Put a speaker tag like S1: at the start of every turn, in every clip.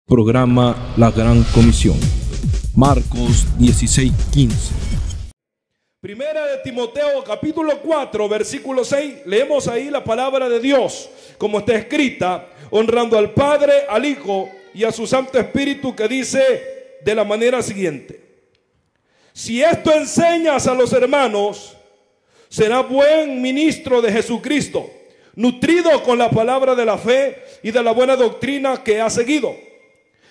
S1: Programa La Gran Comisión. Marcos 16:15.
S2: Primera de Timoteo capítulo 4 versículo 6. Leemos ahí la palabra de Dios como está escrita, honrando al Padre, al Hijo y a su Santo Espíritu, que dice de la manera siguiente: si esto enseñas a los hermanos, serás buen ministro de Jesucristo, nutrido con la palabra de la fe y de la buena doctrina que has seguido.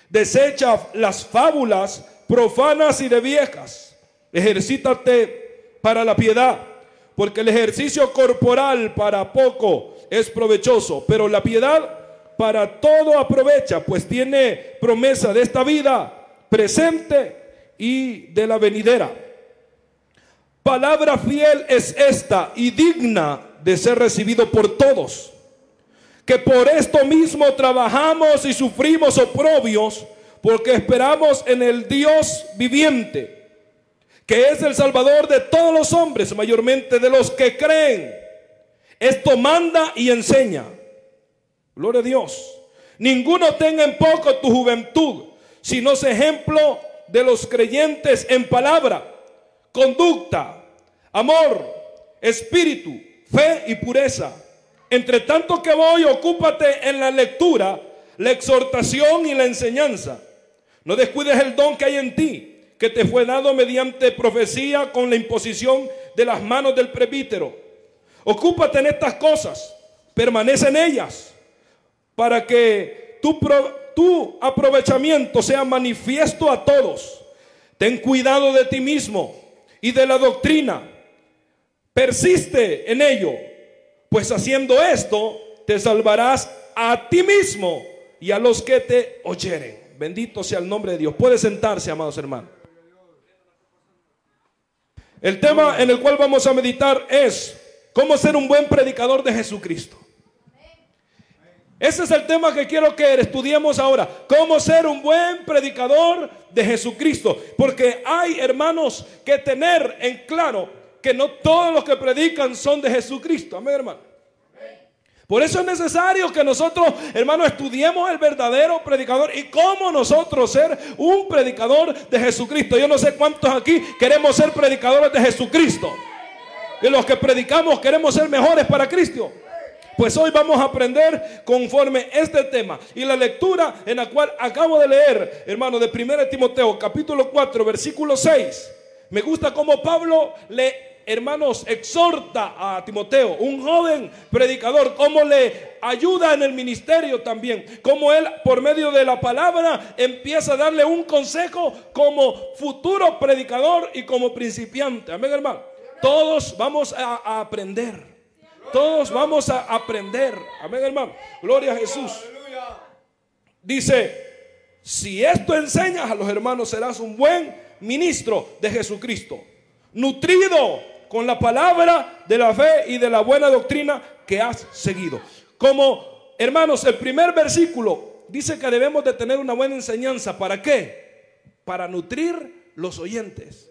S2: Desecha las fábulas profanas y de viejas. Ejercítate para la piedad, porque el ejercicio corporal para poco es provechoso, pero la piedad para todo aprovecha, pues tiene promesa de esta vida presente y de la venidera. Palabra fiel es esta y digna de ser recibido por todos, que por esto mismo trabajamos y sufrimos oprobios, porque esperamos en el Dios viviente, que es el Salvador de todos los hombres, mayormente de los que creen. Esto manda y enseña. Gloria a Dios. Ninguno tenga en poco tu juventud, sino sea ejemplo de los creyentes en palabra, conducta, amor, espíritu, fe y pureza. Entre tanto que voy, ocúpate en la lectura, la exhortación y la enseñanza. No descuides el don que hay en ti, que te fue dado mediante profecía con la imposición de las manos del presbítero. Ocúpate en estas cosas, permanece en ellas, para que tu aprovechamiento sea manifiesto a todos. Ten cuidado de ti mismo y de la doctrina. Persiste en ello, pues haciendo esto te salvarás a ti mismo y a los que te oyeren. Bendito sea el nombre de Dios. Puede sentarse, amados hermanos. El tema en el cual vamos a meditar es cómo ser un buen predicador de Jesucristo. Ese es el tema que quiero que estudiemos ahora. Cómo ser un buen predicador de Jesucristo. Porque hay, hermanos, que tener en claro que no todos los que predican son de Jesucristo. Amén, hermano. Por eso es necesario que nosotros, hermanos, estudiemos el verdadero predicador y cómo nosotros ser un predicador de Jesucristo. Yo no sé cuántos aquí queremos ser predicadores de Jesucristo. Y los que predicamos queremos ser mejores para Cristo. Pues hoy vamos a aprender conforme este tema. Y la lectura en la cual acabo de leer, hermano, de 1 Timoteo capítulo 4 versículo 6. Me gusta cómo Pablo hermanos, exhorta a Timoteo, un joven predicador, cómo le ayuda en el ministerio también, cómo él por medio de la palabra empieza a darle un consejo como futuro predicador y como principiante. Amén, hermano. Todos vamos a aprender. Todos vamos a aprender. Amén, hermano. Gloria a Jesús. Dice: si esto enseñas a los hermanos, serás un buen ministro de Jesucristo, nutrido con la palabra de la fe y de la buena doctrina que has seguido. Como, hermanos, el primer versículo dice que debemos de tener una buena enseñanza. ¿Para qué? Para nutrir los oyentes.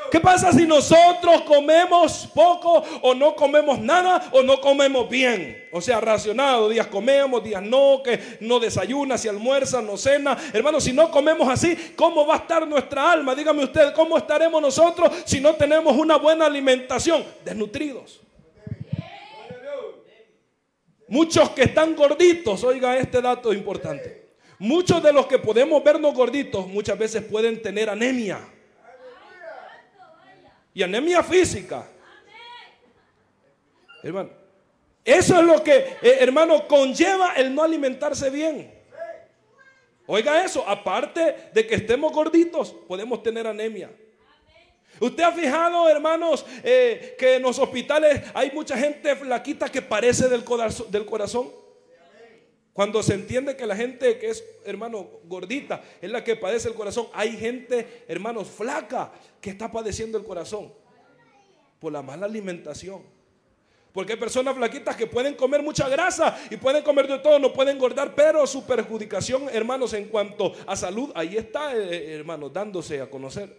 S2: ¿Qué pasa si nosotros comemos poco o no comemos nada o no comemos bien? O sea, racionado, días comemos, días no, que no desayuna, si almuerza, no cena. Hermanos, si no comemos así, ¿cómo va a estar nuestra alma? Dígame usted, ¿cómo estaremos nosotros si no tenemos una buena alimentación? Desnutridos. Muchos que están gorditos, oiga este dato importante. Muchos de los que podemos vernos gorditos muchas veces pueden tener anemia. Y anemia física. Hermano, eso es lo que, hermano, conlleva el no alimentarse bien. Oiga eso, aparte de que estemos gorditos, podemos tener anemia. ¿Usted ha fijado, hermanos, que en los hospitales hay mucha gente flaquita que parece del corazón? Cuando se entiende que la gente que es, hermano, gordita es la que padece el corazón, hay gente, hermanos, flaca que está padeciendo el corazón por la mala alimentación. Porque hay personas flaquitas que pueden comer mucha grasa y pueden comer de todo, no pueden engordar, pero su perjudicación, hermanos, en cuanto a salud, ahí está, hermanos, dándose a conocer.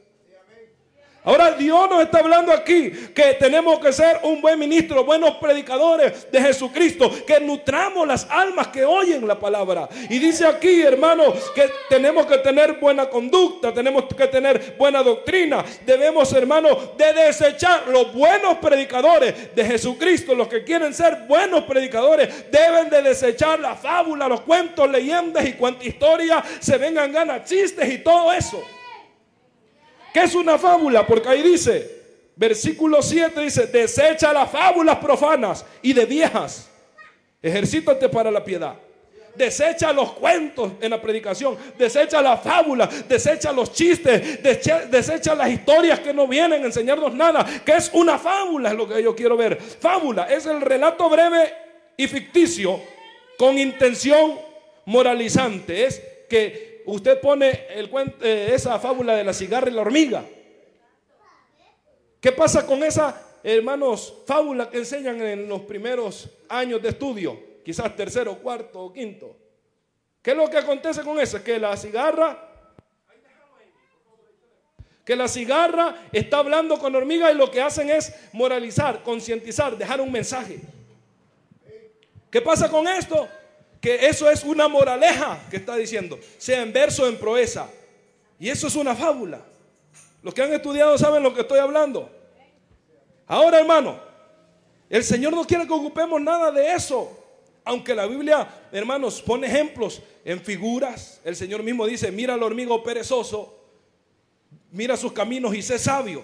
S2: Ahora Dios nos está hablando aquí que tenemos que ser un buen ministro, buenos predicadores de Jesucristo, que nutramos las almas que oyen la palabra. Y dice aquí, hermano, que tenemos que tener buena conducta, tenemos que tener buena doctrina. Debemos, hermano, de desechar los buenos predicadores de Jesucristo. Los que quieren ser buenos predicadores deben de desechar la fábula, los cuentos, leyendas y cuanta historia se vengan ganas, chistes y todo eso. ¿Qué es una fábula? Porque ahí dice, versículo 7 dice, desecha las fábulas profanas y de viejas, ejercítate para la piedad. Desecha los cuentos en la predicación, desecha las fábulas, desecha los chistes, desecha las historias que no vienen a enseñarnos nada. ¿Qué es una fábula? Es lo que yo quiero ver. Fábula es el relato breve y ficticio con intención moralizante. Es que usted pone esa fábula de la cigarra y la hormiga. ¿Qué pasa con esa, hermanos, fábula que enseñan en los primeros años de estudio? Quizás tercero, cuarto o quinto. ¿Qué es lo que acontece con eso? Que la cigarra está hablando con hormigas y lo que hacen es moralizar, concientizar, dejar un mensaje. ¿Qué pasa con esto? Que eso es una moraleja que está diciendo, sea en verso o en proeza. Y eso es una fábula. Los que han estudiado saben lo que estoy hablando. Ahora, hermano, el Señor no quiere que ocupemos nada de eso. Aunque la Biblia, hermanos, pone ejemplos en figuras. El Señor mismo dice, mira al hormigo perezoso, mira sus caminos y sé sabio.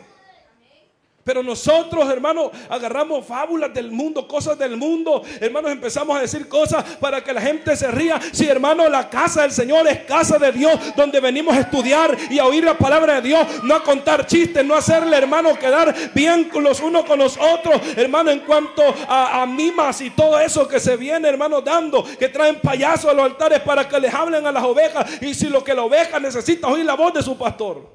S2: Pero nosotros, hermanos, agarramos fábulas del mundo, cosas del mundo. Hermanos, empezamos a decir cosas para que la gente se ría. Sí, hermano, la casa del Señor es casa de Dios, donde venimos a estudiar y a oír la palabra de Dios. No a contar chistes, no hacerle, hermano, quedar bien con los unos con los otros. Hermano, en cuanto a mimas y todo eso que se viene, hermano, dando, que traen payasos a los altares para que les hablen a las ovejas. Y si lo que la oveja necesita oír la voz de su pastor.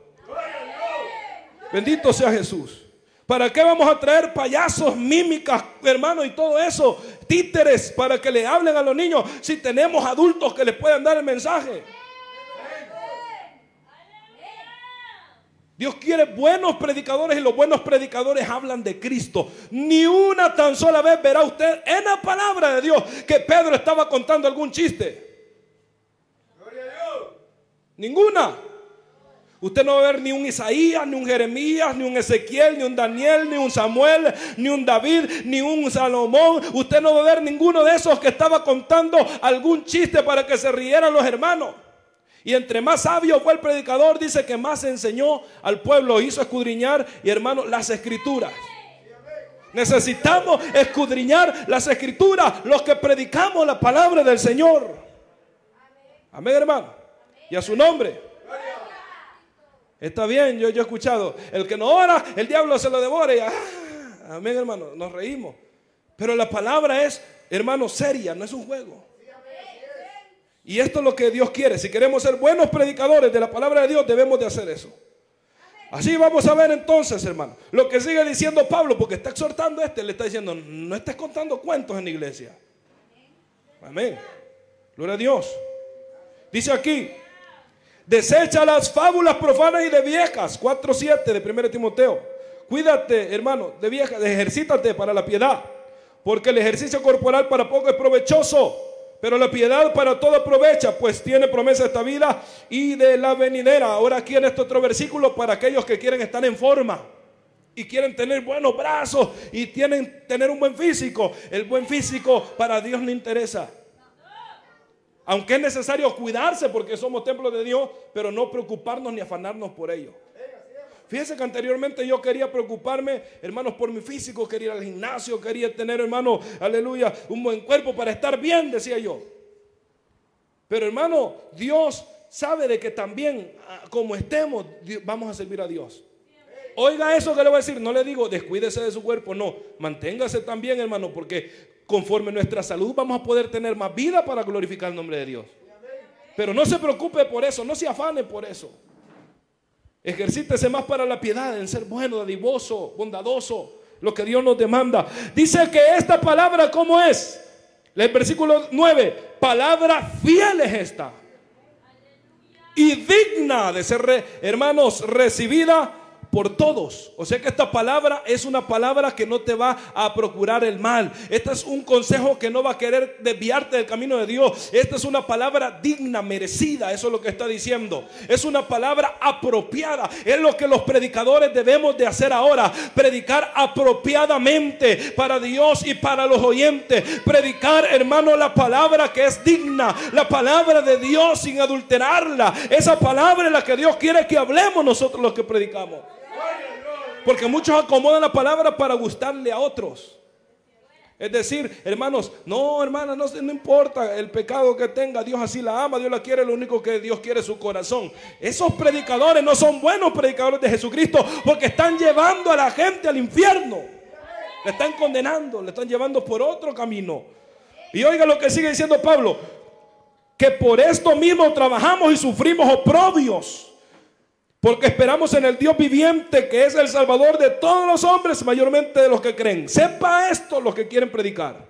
S2: Bendito sea Jesús. ¿Para qué vamos a traer payasos, mímicas, hermano, y todo eso? Títeres para que le hablen a los niños si tenemos adultos que les puedan dar el mensaje. Dios quiere buenos predicadores y los buenos predicadores hablan de Cristo. Ni una tan sola vez verá usted en la palabra de Dios que Pedro estaba contando algún chiste. Ninguna. Usted no va a ver ni un Isaías, ni un Jeremías, ni un Ezequiel, ni un Daniel, ni un Samuel, ni un David, ni un Salomón. Usted no va a ver ninguno de esos que estaba contando algún chiste para que se rieran los hermanos. Y entre más sabio fue el predicador, dice que más enseñó al pueblo, hizo escudriñar, y hermano, las escrituras. Necesitamos escudriñar las escrituras, los que predicamos la palabra del Señor. Amén, hermano. Y a su nombre. Está bien, yo he escuchado, el que no ora, el diablo se lo devora. Y, amén, hermano, nos reímos. Pero la palabra es, hermano, seria, no es un juego. Y esto es lo que Dios quiere. Si queremos ser buenos predicadores de la palabra de Dios, debemos de hacer eso. Así vamos a ver entonces, hermano, lo que sigue diciendo Pablo, porque está exhortando le está diciendo, no estés contando cuentos en la iglesia. Amén. Gloria a Dios. Dice aquí, desecha las fábulas profanas y de viejas. 4:7 de 1 Timoteo. Cuídate, hermano, de viejas, ejercítate para la piedad, porque el ejercicio corporal para poco es provechoso, pero la piedad para todo aprovecha, pues tiene promesa de esta vida y de la venidera. Ahora aquí en este otro versículo, para aquellos que quieren estar en forma y quieren tener buenos brazos y quieren tener un buen físico. El buen físico para Dios no interesa. Aunque es necesario cuidarse porque somos templos de Dios, pero no preocuparnos ni afanarnos por ello. Fíjense que anteriormente yo quería preocuparme, hermanos, por mi físico, quería ir al gimnasio, quería tener, hermano, aleluya, un buen cuerpo para estar bien, decía yo. Pero, hermano, Dios sabe de que también, como estemos, vamos a servir a Dios. Oiga eso que le voy a decir, no le digo descuídese de su cuerpo, no, manténgase también, hermano, porque conforme nuestra salud vamos a poder tener más vida para glorificar el nombre de Dios. Pero no se preocupe por eso, no se afane por eso. Ejercítese más para la piedad, en ser bueno, dadivoso, bondadoso, lo que Dios nos demanda. Dice que esta palabra, ¿cómo es? El versículo 9, palabra fiel es esta y digna de ser, hermanos, recibida por todos. O sea que esta palabra es una palabra que no te va a procurar el mal. Este es un consejo que no va a querer desviarte del camino de Dios. Esta es una palabra digna, merecida. Eso es lo que está diciendo. Es una palabra apropiada. Es lo que los predicadores debemos de hacer ahora. Predicar apropiadamente para Dios y para los oyentes. Predicar, hermano, la palabra que es digna. La palabra de Dios sin adulterarla. Esa palabra es la que Dios quiere que hablemos nosotros los que predicamos. Porque muchos acomodan la palabra para gustarle a otros. Es decir, hermanos, no, hermana, no importa el pecado que tenga, Dios así la ama, Dios la quiere, lo único que Dios quiere es su corazón. Esos predicadores no son buenos predicadores de Jesucristo, porque están llevando a la gente al infierno. Le están condenando, le están llevando por otro camino. Y oiga lo que sigue diciendo Pablo, que por esto mismo trabajamos y sufrimos oprobios, porque esperamos en el Dios viviente, que es el Salvador de todos los hombres, mayormente de los que creen. Sepa esto los que quieren predicar,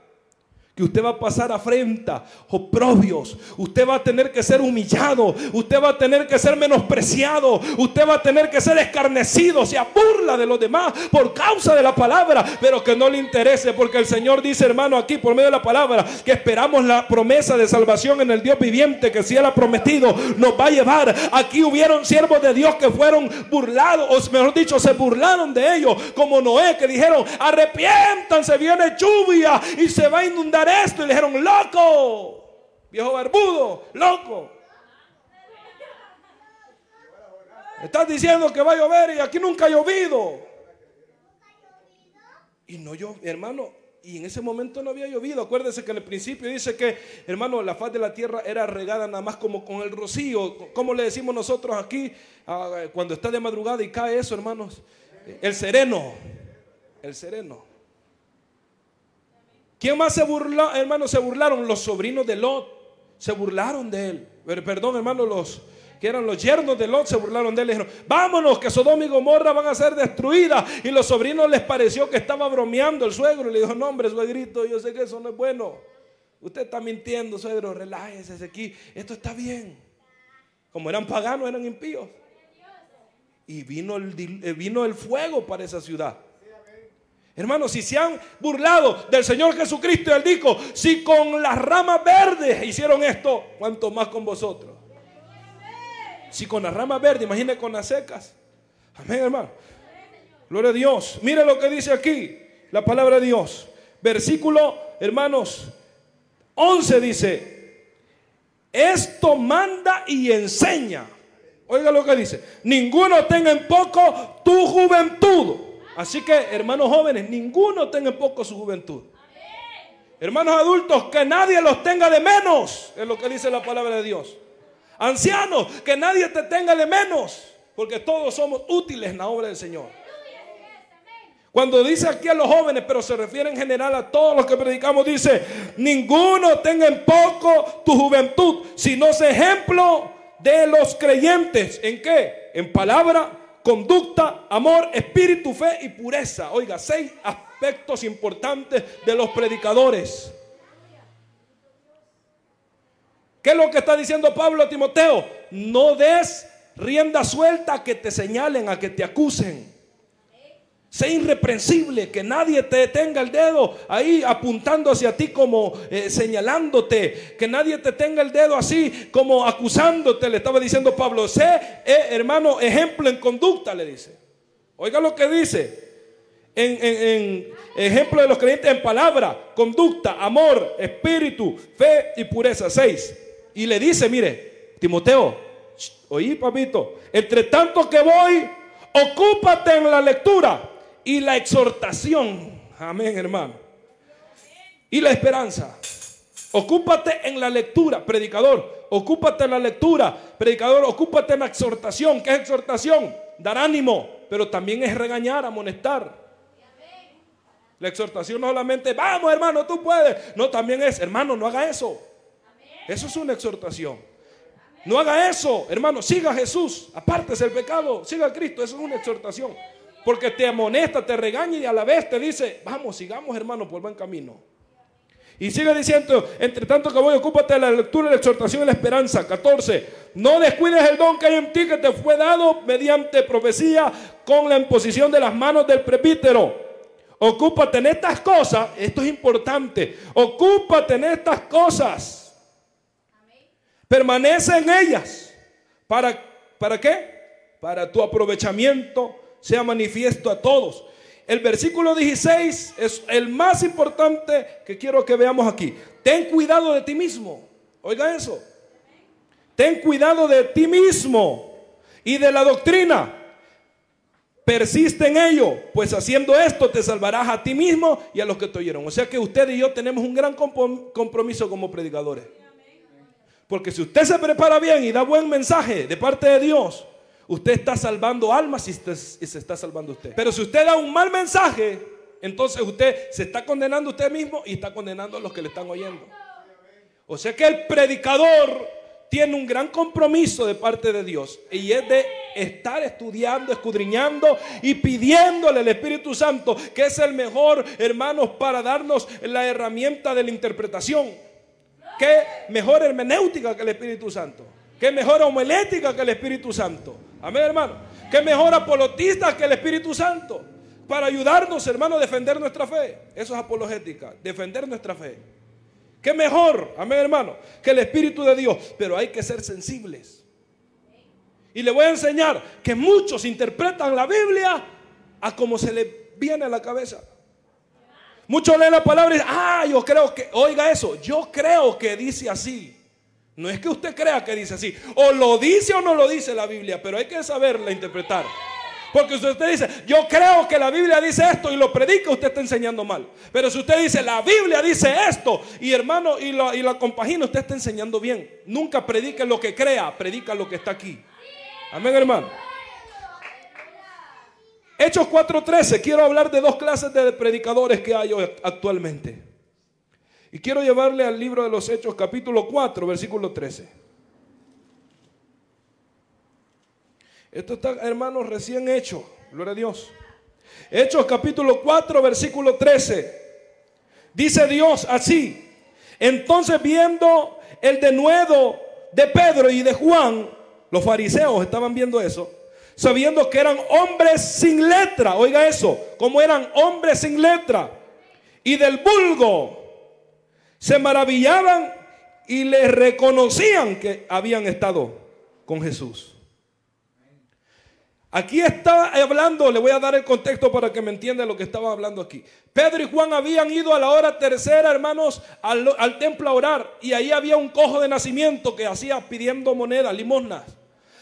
S2: que usted va a pasar afrenta, oprobios. Usted va a tener que ser humillado. Usted va a tener que ser menospreciado. Usted va a tener que ser escarnecido. Se burla de los demás por causa de la palabra, pero que no le interese, porque el Señor dice, hermano, aquí por medio de la palabra, que esperamos la promesa de salvación en el Dios viviente, que si Él ha prometido, nos va a llevar. Aquí hubieron siervos de Dios que fueron burlados, o mejor dicho, se burlaron de ellos, como Noé, que dijeron, arrepiéntanse, viene lluvia y se va a inundar esto, y le dijeron, loco, viejo barbudo, loco, estás diciendo que va a llover y aquí nunca ha llovido. Y no llovió, hermano, y en ese momento no había llovido. Acuérdense que en el principio dice que, hermano, la faz de la tierra era regada nada más como con el rocío, como le decimos nosotros aquí cuando está de madrugada y cae eso, hermanos, el sereno, el sereno. ¿Quién más se burló, hermano? Se burlaron los sobrinos de Lot. Se burlaron de él. Perdón, hermano, los que eran los yernos de Lot se burlaron de él. Le dijeron, vámonos, que Sodoma y Gomorra van a ser destruidas. Y los sobrinos les pareció que estaba bromeando el suegro. Y le dijo, no, hombre, suegrito, yo sé que eso no es bueno. Usted está mintiendo, suegro, relájese aquí. Esto está bien. Como eran paganos, eran impíos. Y vino el fuego para esa ciudad. Hermanos, si se han burlado del Señor Jesucristo, Él dijo, si con las ramas verdes hicieron esto, ¿cuánto más con vosotros? Si con las ramas verdes, imagine con las secas. Amén, hermano. Gloria a Dios. Mire lo que dice aquí la palabra de Dios. Versículo, hermanos, 11 dice, esto manda y enseña. Oiga lo que dice, ninguno tenga en poco tu juventud. Así que, hermanos jóvenes, ninguno tenga en poco su juventud. Hermanos adultos, que nadie los tenga de menos, es lo que dice la palabra de Dios. Ancianos, que nadie te tenga de menos, porque todos somos útiles en la obra del Señor. Cuando dice aquí a los jóvenes, pero se refiere en general a todos los que predicamos, dice, ninguno tenga en poco tu juventud, sino sea ejemplo de los creyentes. ¿En qué? En palabra, conducta, amor, espíritu, fe y pureza. Oiga, 6 aspectos importantes de los predicadores. ¿Qué es lo que está diciendo Pablo a Timoteo? No des rienda suelta a que te señalen, a que te acusen. Sé irreprensible, que nadie te tenga el dedo ahí apuntando hacia ti como señalándote, que nadie te tenga el dedo así como acusándote. Le estaba diciendo Pablo, sé hermano ejemplo en conducta, le dice. Oiga lo que dice en ejemplo de los creyentes en palabra, conducta, amor, espíritu, fe y pureza. 6. Y le dice, mire, Timoteo, oí papito, entre tanto que voy, ocúpate en la lectura y la exhortación. Amén, hermano. Y la esperanza. Ocúpate en la lectura, predicador. Ocúpate en la lectura, predicador. Ocúpate en la exhortación. ¿Qué es exhortación? Dar ánimo, pero también es regañar, amonestar. La exhortación no solamente, vamos hermano, tú puedes. No, también es, hermano, no haga eso. Eso es una exhortación. No haga eso, hermano, siga a Jesús, apártese del pecado, siga a Cristo. Eso es una exhortación, porque te amonesta, te regaña y a la vez te dice, vamos, sigamos hermano por buen camino. Y sigue diciendo, entre tanto que voy, ocúpate de la lectura, la exhortación y la esperanza. 14. No descuides el don que hay en ti, que te fue dado mediante profecía con la imposición de las manos del presbítero. Ocúpate en estas cosas. Esto es importante. Ocúpate en estas cosas. Permanece en ellas. ¿Para qué? Para tu aprovechamiento sea manifiesto a todos. El versículo 16 es el más importante que quiero que veamos aquí. Ten cuidado de ti mismo. Oiga eso. Ten cuidado de ti mismo y de la doctrina. Persiste en ello, pues haciendo esto te salvarás a ti mismo y a los que te oyeron. O sea que usted y yo tenemos un gran compromiso como predicadores. Porque si usted se prepara bien y da buen mensaje de parte de Dios, usted está salvando almas y se está salvando usted. Pero si usted da un mal mensaje, entonces usted se está condenando a usted mismo y está condenando a los que le están oyendo. O sea que el predicador tiene un gran compromiso de parte de Dios, y es de estar estudiando, escudriñando y pidiéndole al Espíritu Santo, que es el mejor, hermanos, para darnos la herramienta de la interpretación. ¿Qué mejor hermenéutica que el Espíritu Santo? ¿Qué mejor homilética que el Espíritu Santo? Amén, hermano. ¿Qué mejor apologista que el Espíritu Santo? Para ayudarnos, hermano, a defender nuestra fe. Eso es apologética, defender nuestra fe. ¿Qué mejor, amén, hermano, que el Espíritu de Dios? Pero hay que ser sensibles. Y le voy a enseñar que muchos interpretan la Biblia a como se les viene a la cabeza. Muchos leen la palabra y dicen, yo creo que, oiga eso, yo creo que dice así. No es que usted crea que dice así. O lo dice o no lo dice la Biblia, pero hay que saberla interpretar. Porque si usted dice, yo creo que la Biblia dice esto y lo predica, usted está enseñando mal. Pero si usted dice, la Biblia dice esto, y hermano, y la compagina, usted está enseñando bien. Nunca predique lo que crea, predica lo que está aquí. Amén, hermano. Hechos 4:13. Quiero hablar de dos clases de predicadores que hay hoy actualmente. Y quiero llevarle al libro de los Hechos, capítulo 4, versículo 13. Esto está, hermanos, recién hecho. Gloria a Dios. Hechos capítulo 4, versículo 13. Dice Dios así: entonces, viendo el denuedo de Pedro y de Juan, los fariseos estaban viendo eso, sabiendo que eran hombres sin letra. Oiga eso, como eran hombres sin letra y del vulgo, se maravillaban y les reconocían que habían estado con Jesús. Aquí está hablando, le voy a dar el contexto para que me entienda lo que estaba hablando aquí. Pedro y Juan habían ido a la hora tercera, hermanos, al templo a orar, y ahí había un cojo de nacimiento que hacía pidiendo monedas, limosnas.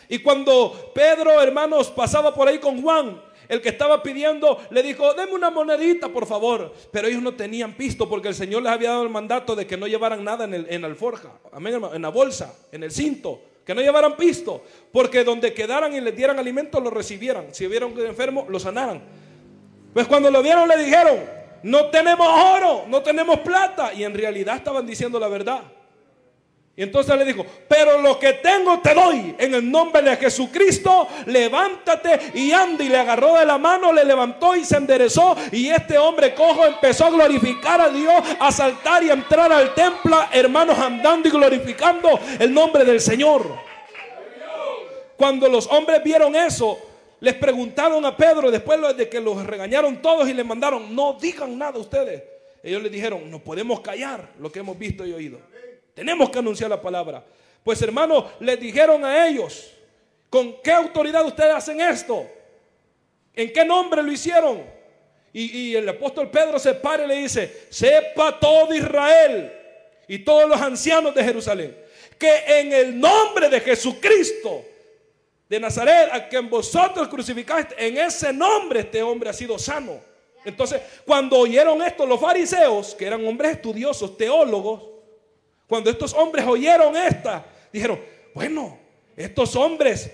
S2: Y cuando Pedro, hermanos, pasaba por ahí con Juan, el que estaba pidiendo, le dijo, deme una monedita por favor. Pero ellos no tenían pisto, porque el Señor les había dado el mandato de que no llevaran nada en la alforja, amén, hermano, en la bolsa, en el cinto. Que no llevaran pisto, porque donde quedaran y les dieran alimento, lo recibieran. Si vieron que enfermo, lo sanaran. Pues cuando lo vieron, le dijeron, no tenemos oro, no tenemos plata. Y en realidad estaban diciendo la verdad. Y entonces le dijo, pero lo que tengo te doy. En el nombre de Jesucristo, levántate y anda. Y le agarró de la mano, le levantó y se enderezó. Y este hombre cojo empezó a glorificar a Dios, a saltar y a entrar al templo, hermanos, andando y glorificando el nombre del Señor. Cuando los hombres vieron eso, les preguntaron a Pedro, después de que los regañaron todos y les mandaron, no digan nada ustedes. Ellos les dijeron, no podemos callar lo que hemos visto y oído. Tenemos que anunciar la palabra. Pues, hermanos, les dijeron a ellos, ¿con qué autoridad ustedes hacen esto? ¿En qué nombre lo hicieron? Y el apóstol Pedro se para y le dice, sepa todo Israel y todos los ancianos de Jerusalén, que en el nombre de Jesucristo de Nazaret, a quien vosotros crucificaste, en ese nombre este hombre ha sido sano. Entonces, cuando oyeron esto los fariseos, que eran hombres estudiosos, teólogos, cuando estos hombres oyeron esta, dijeron, bueno, estos hombres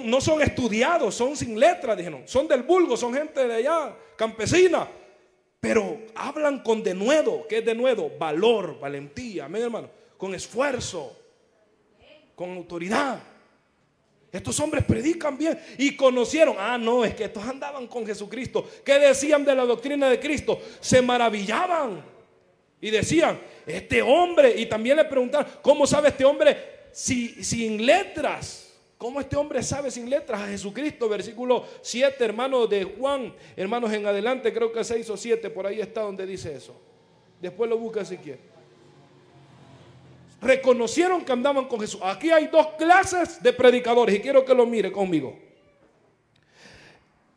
S2: no son estudiados, son sin letra, dijeron, son del vulgo, son gente de allá, campesina, pero hablan con denuedo. ¿Qué es denuedo? Valor, valentía, amén, hermano, con esfuerzo, con autoridad. Estos hombres predican bien y conocieron, no, es que estos andaban con Jesucristo. ¿Qué decían de la doctrina de Cristo? Se maravillaban. Y decían, este hombre, y también le preguntaron, ¿cómo sabe este hombre sin letras? ¿Cómo este hombre sabe sin letras? A Jesucristo, versículo 7, hermanos de Juan, hermanos en adelante, creo que 6 o 7, por ahí está donde dice eso. Después lo busca si quiere. Reconocieron que andaban con Jesús. Aquí hay dos clases de predicadores y quiero que lo mire conmigo.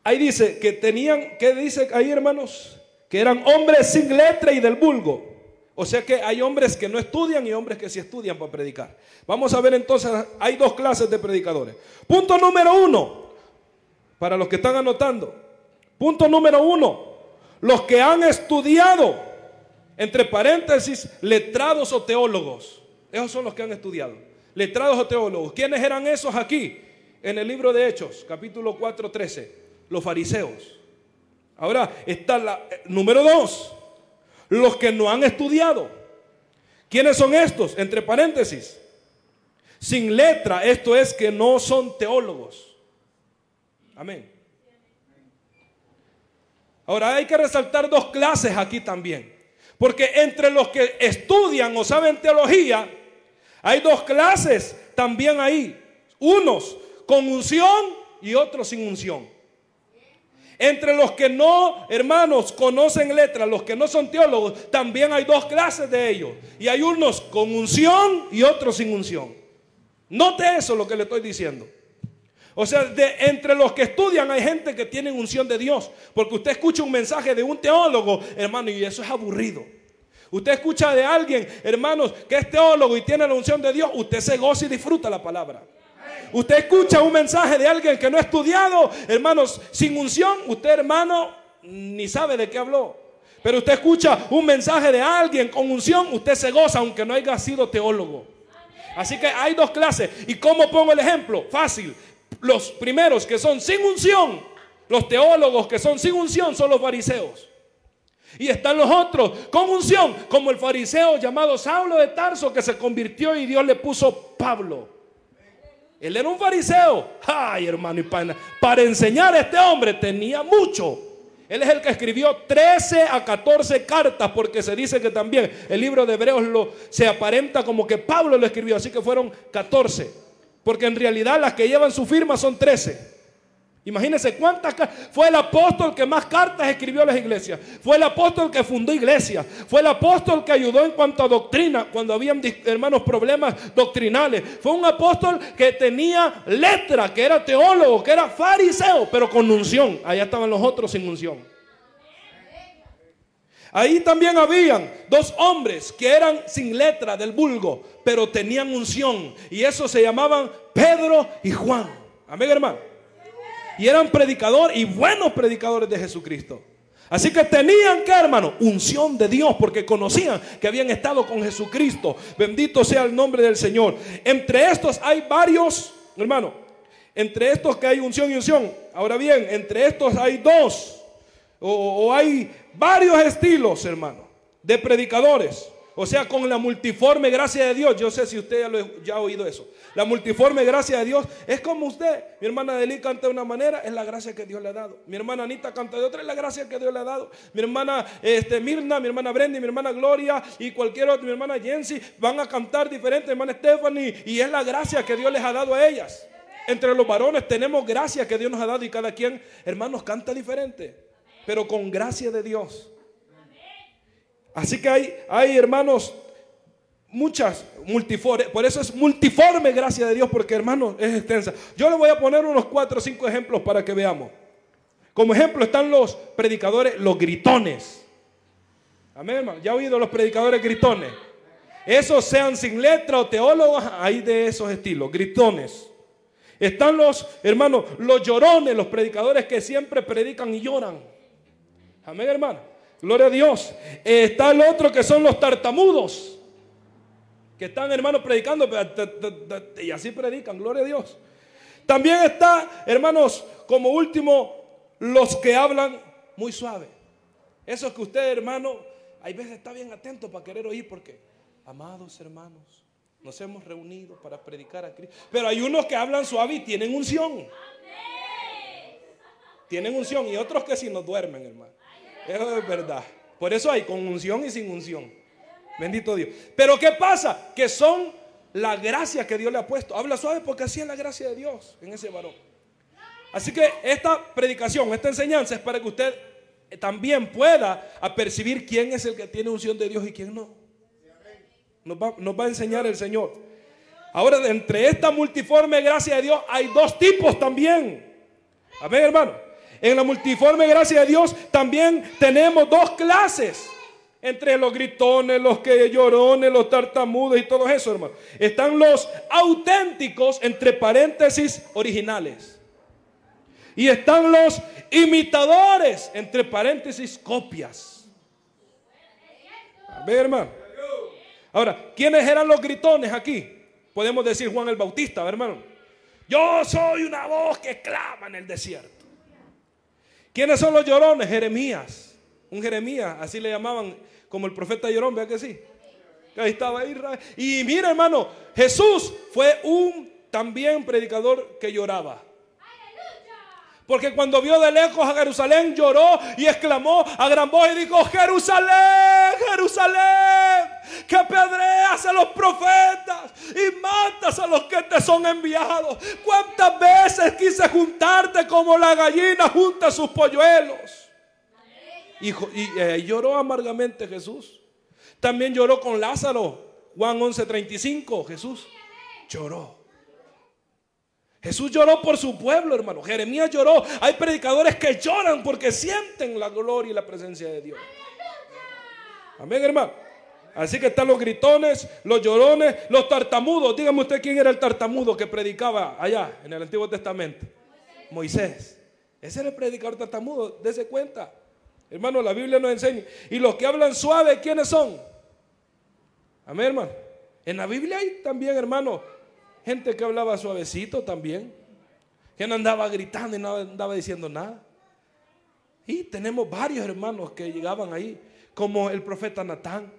S2: Ahí dice que tenían, ¿qué dice ahí, hermanos? Que eran hombres sin letra y del vulgo. O sea que hay hombres que no estudian y hombres que sí estudian para predicar. Vamos a ver entonces, hay dos clases de predicadores. Punto número 1, para los que están anotando. Punto número 1, los que han estudiado, entre paréntesis, letrados o teólogos. Esos son los que han estudiado, letrados o teólogos. ¿Quiénes eran esos aquí? En el libro de Hechos, capítulo 4, 13, los fariseos. Ahora está la número 2, los que no han estudiado. ¿Quiénes son estos? Entre paréntesis, sin letra, esto es que no son teólogos. Amén. Ahora hay que resaltar dos clases aquí también, porque entre los que estudian o saben teología, hay dos clases también ahí. Unos con unción y otros sin unción. Entre los que no, hermanos, conocen letras, los que no son teólogos, también hay dos clases de ellos. Y hay unos con unción y otros sin unción. Note eso lo que le estoy diciendo. O sea, entre los que estudian hay gente que tiene unción de Dios. Porque usted escucha un mensaje de un teólogo, hermano, y eso es aburrido. Usted escucha de alguien, hermanos, que es teólogo y tiene la unción de Dios, usted se goza y disfruta la palabra. Usted escucha un mensaje de alguien que no ha estudiado, hermanos, sin unción, usted, hermano, ni sabe de qué habló. Pero usted escucha un mensaje de alguien con unción, usted se goza aunque no haya sido teólogo. Así que hay dos clases. ¿Y cómo pongo el ejemplo? Fácil. Los primeros que son sin unción, los teólogos que son sin unción son los fariseos. Y están los otros con unción, como el fariseo llamado Saulo de Tarso, que se convirtió y Dios le puso Pablo. Él era un fariseo. Ay, hermano, y para enseñar a este hombre tenía mucho. Él es el que escribió 13 a 14 cartas, porque se dice que también el libro de Hebreos se aparenta como que Pablo lo escribió, así que fueron 14, porque en realidad las que llevan su firma son 13. Imagínense cuántas cartas. Fue el apóstol que más cartas escribió a las iglesias. Fue el apóstol que fundó iglesias. Fue el apóstol que ayudó en cuanto a doctrina, cuando habían, hermanos, problemas doctrinales. Fue un apóstol que tenía letra, que era teólogo, que era fariseo, pero con unción. Allá estaban los otros sin unción. Ahí también habían dos hombres que eran sin letra del vulgo, pero tenían unción, y esos se llamaban Pedro y Juan. Amén, hermano. Y eran predicadores y buenos predicadores de Jesucristo. Así que tenían que, hermano, unción de Dios, porque conocían que habían estado con Jesucristo. Bendito sea el nombre del Señor. Entre estos hay varios, hermano. Entre estos que hay unción y unción. Ahora bien, entre estos hay dos o hay varios estilos, hermano, de predicadores. O sea, con la multiforme gracia de Dios. Yo sé si usted ya ha oído eso. La multiforme gracia de Dios es como usted. Mi hermana Deli canta de una manera, es la gracia que Dios le ha dado. Mi hermana Anita canta de otra, es la gracia que Dios le ha dado. Mi hermana Mirna, mi hermana Brenda, mi hermana Gloria y cualquier otra, mi hermana Jensi, van a cantar diferente, mi hermana Stephanie, y es la gracia que Dios les ha dado a ellas. Entre los varones tenemos gracia que Dios nos ha dado y cada quien, hermanos, canta diferente, pero con gracia de Dios. Así que hay hermanos, muchas multiformes, por eso es multiforme gracia de Dios, porque hermanos es extensa. Yo le voy a poner unos 4 o 5 ejemplos para que veamos. Como ejemplo están los predicadores, los gritones. Amén, hermano. ¿Ya ha oído los predicadores gritones? Esos sean sin letra o teólogos, hay de esos estilos, gritones. Están los, hermanos, los llorones, los predicadores que siempre predican y lloran. Amén, hermano. Gloria a Dios. Está el otro que son los tartamudos, que están, hermanos, predicando y así predican, gloria a Dios. También está, hermanos, como último, los que hablan muy suave. Esos que usted, hermano, hay veces está bien atento para querer oír, porque, amados hermanos, nos hemos reunido para predicar a Cristo. Pero hay unos que hablan suave y tienen unción. Tienen unción, y otros que si no duermen, hermano. Eso es verdad. Por eso hay con unción y sin unción. Bendito Dios. Pero ¿qué pasa? Que son la gracia que Dios le ha puesto. Habla suave porque así es la gracia de Dios en ese varón. Así que esta predicación, esta enseñanza es para que usted también pueda apercibir quién es el que tiene unción de Dios y quién no. Nos va a enseñar el Señor. Ahora, entre esta multiforme gracia de Dios hay dos tipos también. Amén, hermano. En la multiforme gracia de Dios también tenemos dos clases. Entre los gritones, los que llorones, los tartamudos y todo eso, hermano. Están los auténticos, entre paréntesis, originales. Y están los imitadores, entre paréntesis, copias. Amén, hermano. Ahora, ¿quiénes eran los gritones aquí? Podemos decir Juan el Bautista, hermano. Yo soy una voz que clama en el desierto. ¿Quiénes son los llorones? Jeremías. Un Jeremías, así le llamaban, como el profeta llorón, ¿vea que sí? Ahí estaba Israel. Y mira, hermano, Jesús fue un también predicador que lloraba. Porque cuando vio de lejos a Jerusalén, lloró y exclamó a gran voz y dijo: Jerusalén, Jerusalén, que apedreas a los profetas y matas a los que te son enviados. ¿Cuántas veces quise juntarte como la gallina junta sus polluelos? Y lloró amargamente Jesús. También lloró con Lázaro. Juan 11:35, Jesús lloró. Jesús lloró por su pueblo, hermano. Jeremías lloró. Hay predicadores que lloran porque sienten la gloria y la presencia de Dios. Amén, hermano. Así que están los gritones, los llorones, los tartamudos. Dígame usted quién era el tartamudo que predicaba allá en el Antiguo Testamento. Moisés. Ese era el predicador tartamudo. Dese cuenta. Hermano, la Biblia nos enseña. Y los que hablan suave, ¿quiénes son? Amén, hermano. En la Biblia hay también, hermano, gente que hablaba suavecito también, que no andaba gritando y no andaba diciendo nada. Y tenemos varios hermanos que llegaban ahí, como el profeta Natán.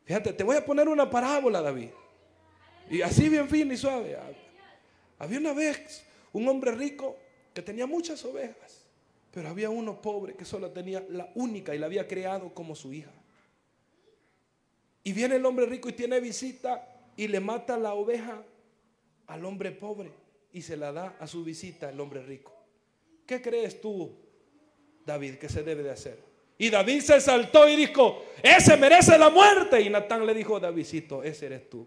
S2: Fíjate, te voy a poner una parábola, David. Y así bien fino y suave. Había una vez un hombre rico que tenía muchas ovejas, pero había uno pobre que solo tenía la única y la había creado como su hija. Y viene el hombre rico y tiene visita y le mata la oveja al hombre pobre y se la da a su visita el hombre rico. ¿Qué crees tú, David, que se debe de hacer? Y David se saltó y dijo: ese merece la muerte. Y Natán le dijo: Davidcito, ese eres tú.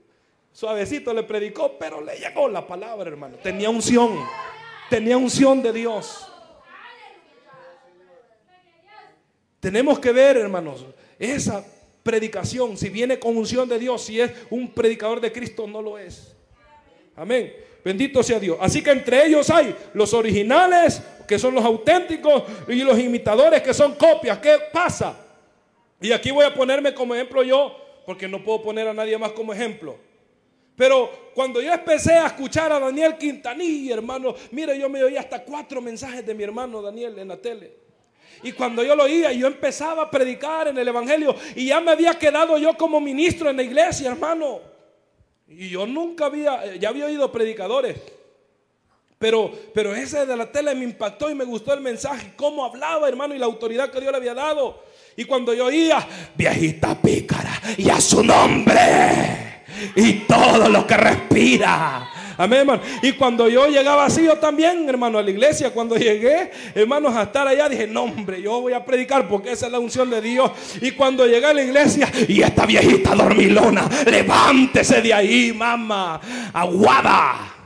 S2: Suavecito le predicó, pero le llegó la palabra, hermano. Tenía unción de Dios. Tenemos que ver, hermanos, esa predicación, si viene con unción de Dios, si es un predicador de Cristo, no lo es. Amén. Bendito sea Dios. Así que entre ellos hay los originales, que son los auténticos, y los imitadores, que son copias. ¿Qué pasa? Y aquí voy a ponerme como ejemplo yo, porque no puedo poner a nadie más como ejemplo. Pero cuando yo empecé a escuchar a Daniel Quintanilla, hermano, mire, yo me oía hasta 4 mensajes de mi hermano Daniel en la tele. Y cuando yo lo oía, yo empezaba a predicar en el evangelio, y ya me había quedado yo como ministro en la iglesia, hermano. Y yo nunca ya había oído predicadores, pero ese de la tele me impactó y me gustó el mensaje, cómo hablaba, hermano, y la autoridad que Dios le había dado. Y cuando yo oía: viejita pícara, y a su nombre, y todo lo que respira. Amén, hermano. Y cuando yo llegaba así, yo también, hermano, a la iglesia, cuando llegué, hermanos, a estar allá, dije: no, hombre, yo voy a predicar porque esa es la unción de Dios. Y cuando llegué a la iglesia, y esta viejita dormilona, levántese de ahí, mamá, aguada.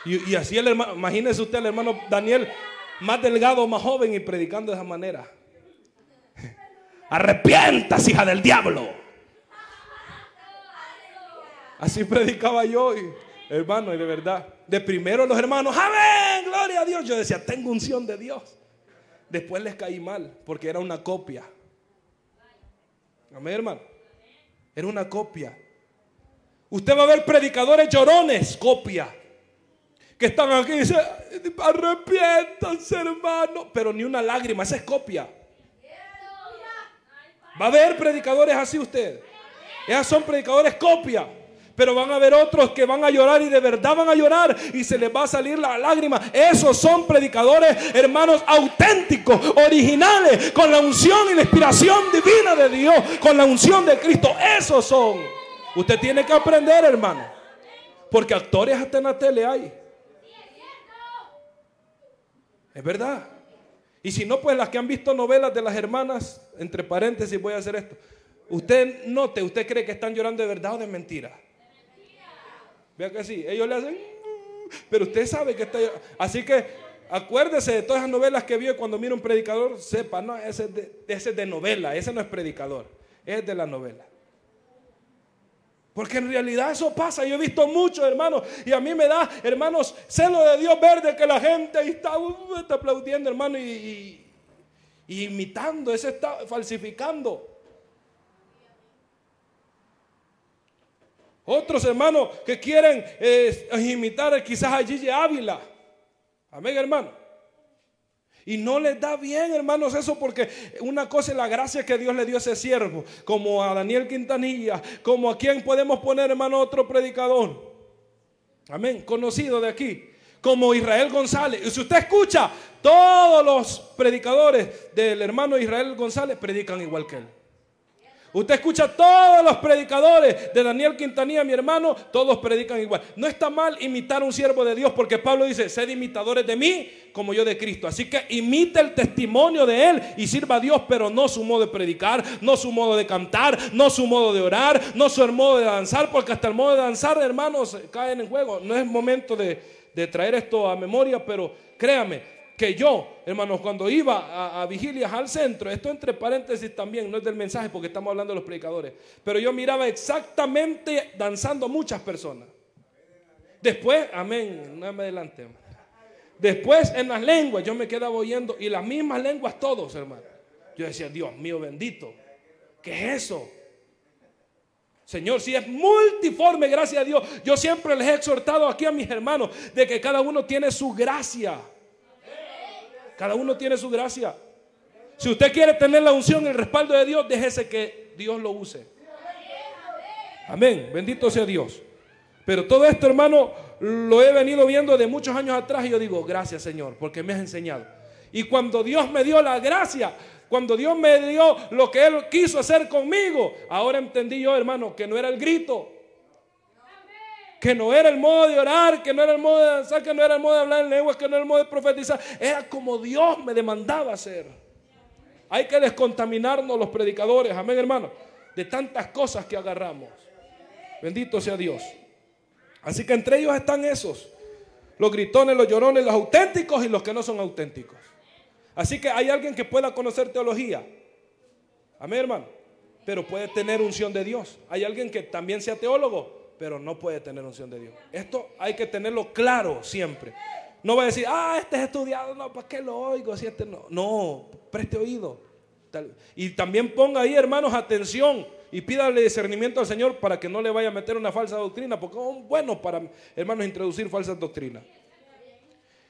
S2: Y así el hermano, imagínese usted el hermano Daniel, más delgado, más joven, y predicando de esa manera. Arrepientas, hija del diablo. Así predicaba yo, hermano, y de verdad, de primero los hermanos: amén, gloria a Dios. Yo decía: tengo unción de Dios. Después les caí mal, porque era una copia. Amén, hermano. Era una copia. Usted va a ver predicadores llorones, copia, que están aquí y dicen: arrepiéntanse, hermano, pero ni una lágrima, esa es copia. Va a ver predicadores así usted. Esos son predicadores copia. Pero van a haber otros que van a llorar y de verdad van a llorar y se les va a salir la lágrima. Esos son predicadores, hermanos, auténticos, originales, con la unción y la inspiración divina de Dios, con la unción de Cristo. Esos son. Usted tiene que aprender, hermano, porque actores hasta en la tele hay. Es verdad. Y si no, pues las que han visto novelas de las hermanas, entre paréntesis voy a hacer esto. Usted note, usted cree que están llorando de verdad o de mentira. Vea que sí, ellos le hacen, pero usted sabe que está llorando. Así que acuérdese de todas esas novelas que vio, cuando mira un predicador, sepa, no, ese es de novela, ese no es predicador, es de la novela. Porque en realidad eso pasa. Yo he visto mucho, hermanos, y a mí me da, hermanos, celo de Dios ver de que la gente ahí está aplaudiendo, hermano, y imitando, ese está falsificando. Otros, hermanos, que quieren imitar quizás a Gigi Ávila. Amén, hermano. Y no les da bien, hermanos, eso, porque una cosa es la gracia que Dios le dio a ese siervo, como a Daniel Quintanilla, como a quien podemos poner, hermano, otro predicador. Amén, conocido de aquí, como Israel González. Y si usted escucha, todos los predicadores del hermano Israel González predican igual que él. Usted escucha todos los predicadores de Daniel Quintanilla, mi hermano, todos predican igual. No está mal imitar a un siervo de Dios, porque Pablo dice, sed imitadores de mí como yo de Cristo. Así que imite el testimonio de él y sirva a Dios, pero no su modo de predicar, no su modo de cantar, no su modo de orar, no su modo de danzar, porque hasta el modo de danzar, hermanos, caen en juego. No es momento de traer esto a memoria, pero créame que yo, hermanos, cuando iba a vigilias al centro, esto entre paréntesis también, no es del mensaje porque estamos hablando de los predicadores, pero yo miraba exactamente danzando muchas personas. Después, amén, no me adelante. Después en las lenguas yo me quedaba oyendo, y las mismas lenguas todos, hermano. Yo decía, Dios mío bendito, ¿qué es eso? Señor, si es multiforme, gracias a Dios. Yo siempre les he exhortado aquí a mis hermanos de que cada uno tiene su gracia. Cada uno tiene su gracia. Si usted quiere tener la unción y el respaldo de Dios, déjese que Dios lo use. Amén, bendito sea Dios. Pero todo esto, hermano, lo he venido viendo de muchos años atrás, y yo digo, gracias, Señor, porque me has enseñado. Y cuando Dios me dio la gracia, cuando Dios me dio lo que Él quiso hacer conmigo, ahora entendí yo, hermano, que no era el grito, que no era el modo de orar, que no era el modo de danzar, que no era el modo de hablar en lenguas, que no era el modo de profetizar. Era como Dios me demandaba hacer. Hay que descontaminarnos los predicadores, amén, hermano, de tantas cosas que agarramos. Bendito sea Dios. Así que entre ellos están esos, los gritones, los llorones, los auténticos y los que no son auténticos. Así que hay alguien que pueda conocer teología, amén, hermano, pero puede tener unción de Dios. Hay alguien que también sea teólogo, pero no puede tener unción de Dios. Esto hay que tenerlo claro siempre. No va a decir, este es estudiado, no, ¿para qué lo oigo? Si este no. No, preste oído. Y también ponga ahí, hermanos, atención, y pídale discernimiento al Señor para que no le vaya a meter una falsa doctrina, porque es bueno para, hermanos, introducir falsas doctrinas.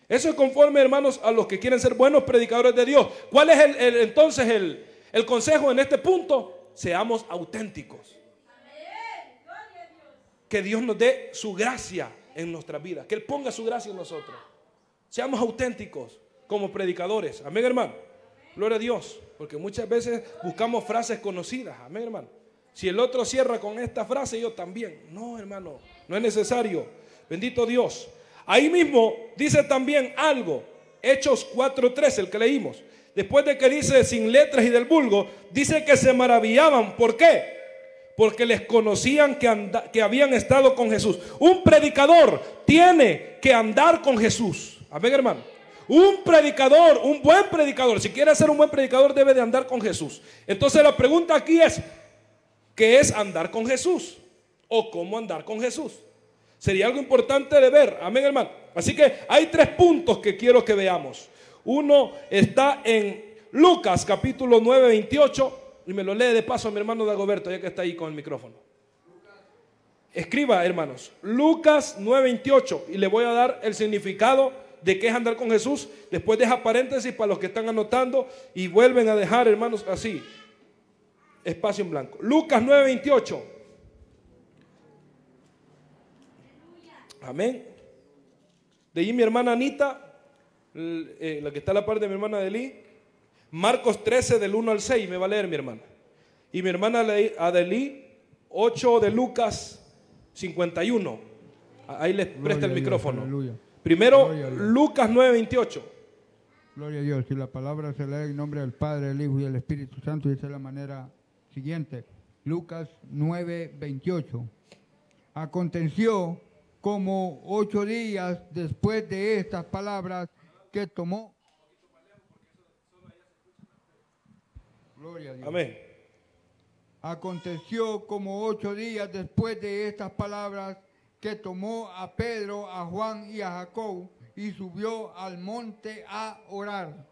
S2: Eso es conforme, hermanos, a los que quieren ser buenos predicadores de Dios. ¿Cuál es entonces el consejo en este punto? Seamos auténticos. Que Dios nos dé su gracia en nuestras vidas, que Él ponga su gracia en nosotros. Seamos auténticos como predicadores, amén, hermano. Gloria a Dios, porque muchas veces buscamos frases conocidas, amén, hermano. Si el otro cierra con esta frase, yo también. No, hermano, no es necesario. Bendito Dios. Ahí mismo dice también algo, Hechos 4:13, el que leímos. Después de que dice sin letras y del vulgo, dice que se maravillaban. ¿Por qué? Porque les conocían que habían estado con Jesús. Un predicador tiene que andar con Jesús. Amén, hermano. Un predicador, un buen predicador, si quiere ser un buen predicador, debe de andar con Jesús. Entonces la pregunta aquí es, ¿qué es andar con Jesús? ¿O cómo andar con Jesús? Sería algo importante de ver. Amén, hermano. Así que hay 3 puntos que quiero que veamos. Uno está en Lucas capítulo 9, 28. Y me lo lee de paso a mi hermano Dagoberto, ya que está ahí con el micrófono. Escriba, hermanos, Lucas 9:28, y le voy a dar el significado de qué es andar con Jesús. Después deja paréntesis para los que están anotando y vuelven a dejar, hermanos, así, espacio en blanco. Lucas 9:28. Amén. De allí mi hermana Anita, la que está a la par de mi hermana Adelí, Marcos 13 del 1 al 6 me va a leer mi hermana. Y mi hermana Adelí 8 de Lucas 51. Ahí les presta el micrófono.
S3: Aleluya.
S2: Primero Lucas 9:28.
S3: Gloria a Dios. Y la palabra se lee en nombre del Padre, del Hijo y del Espíritu Santo. Y dice de la manera siguiente. Lucas 9:28. Aconteció como 8 días después de estas palabras que tomó. Gloria a Dios.
S2: Amén.
S3: Aconteció como 8 días después de estas palabras que tomó a Pedro, a Juan y a Jacob y subió al monte a orar.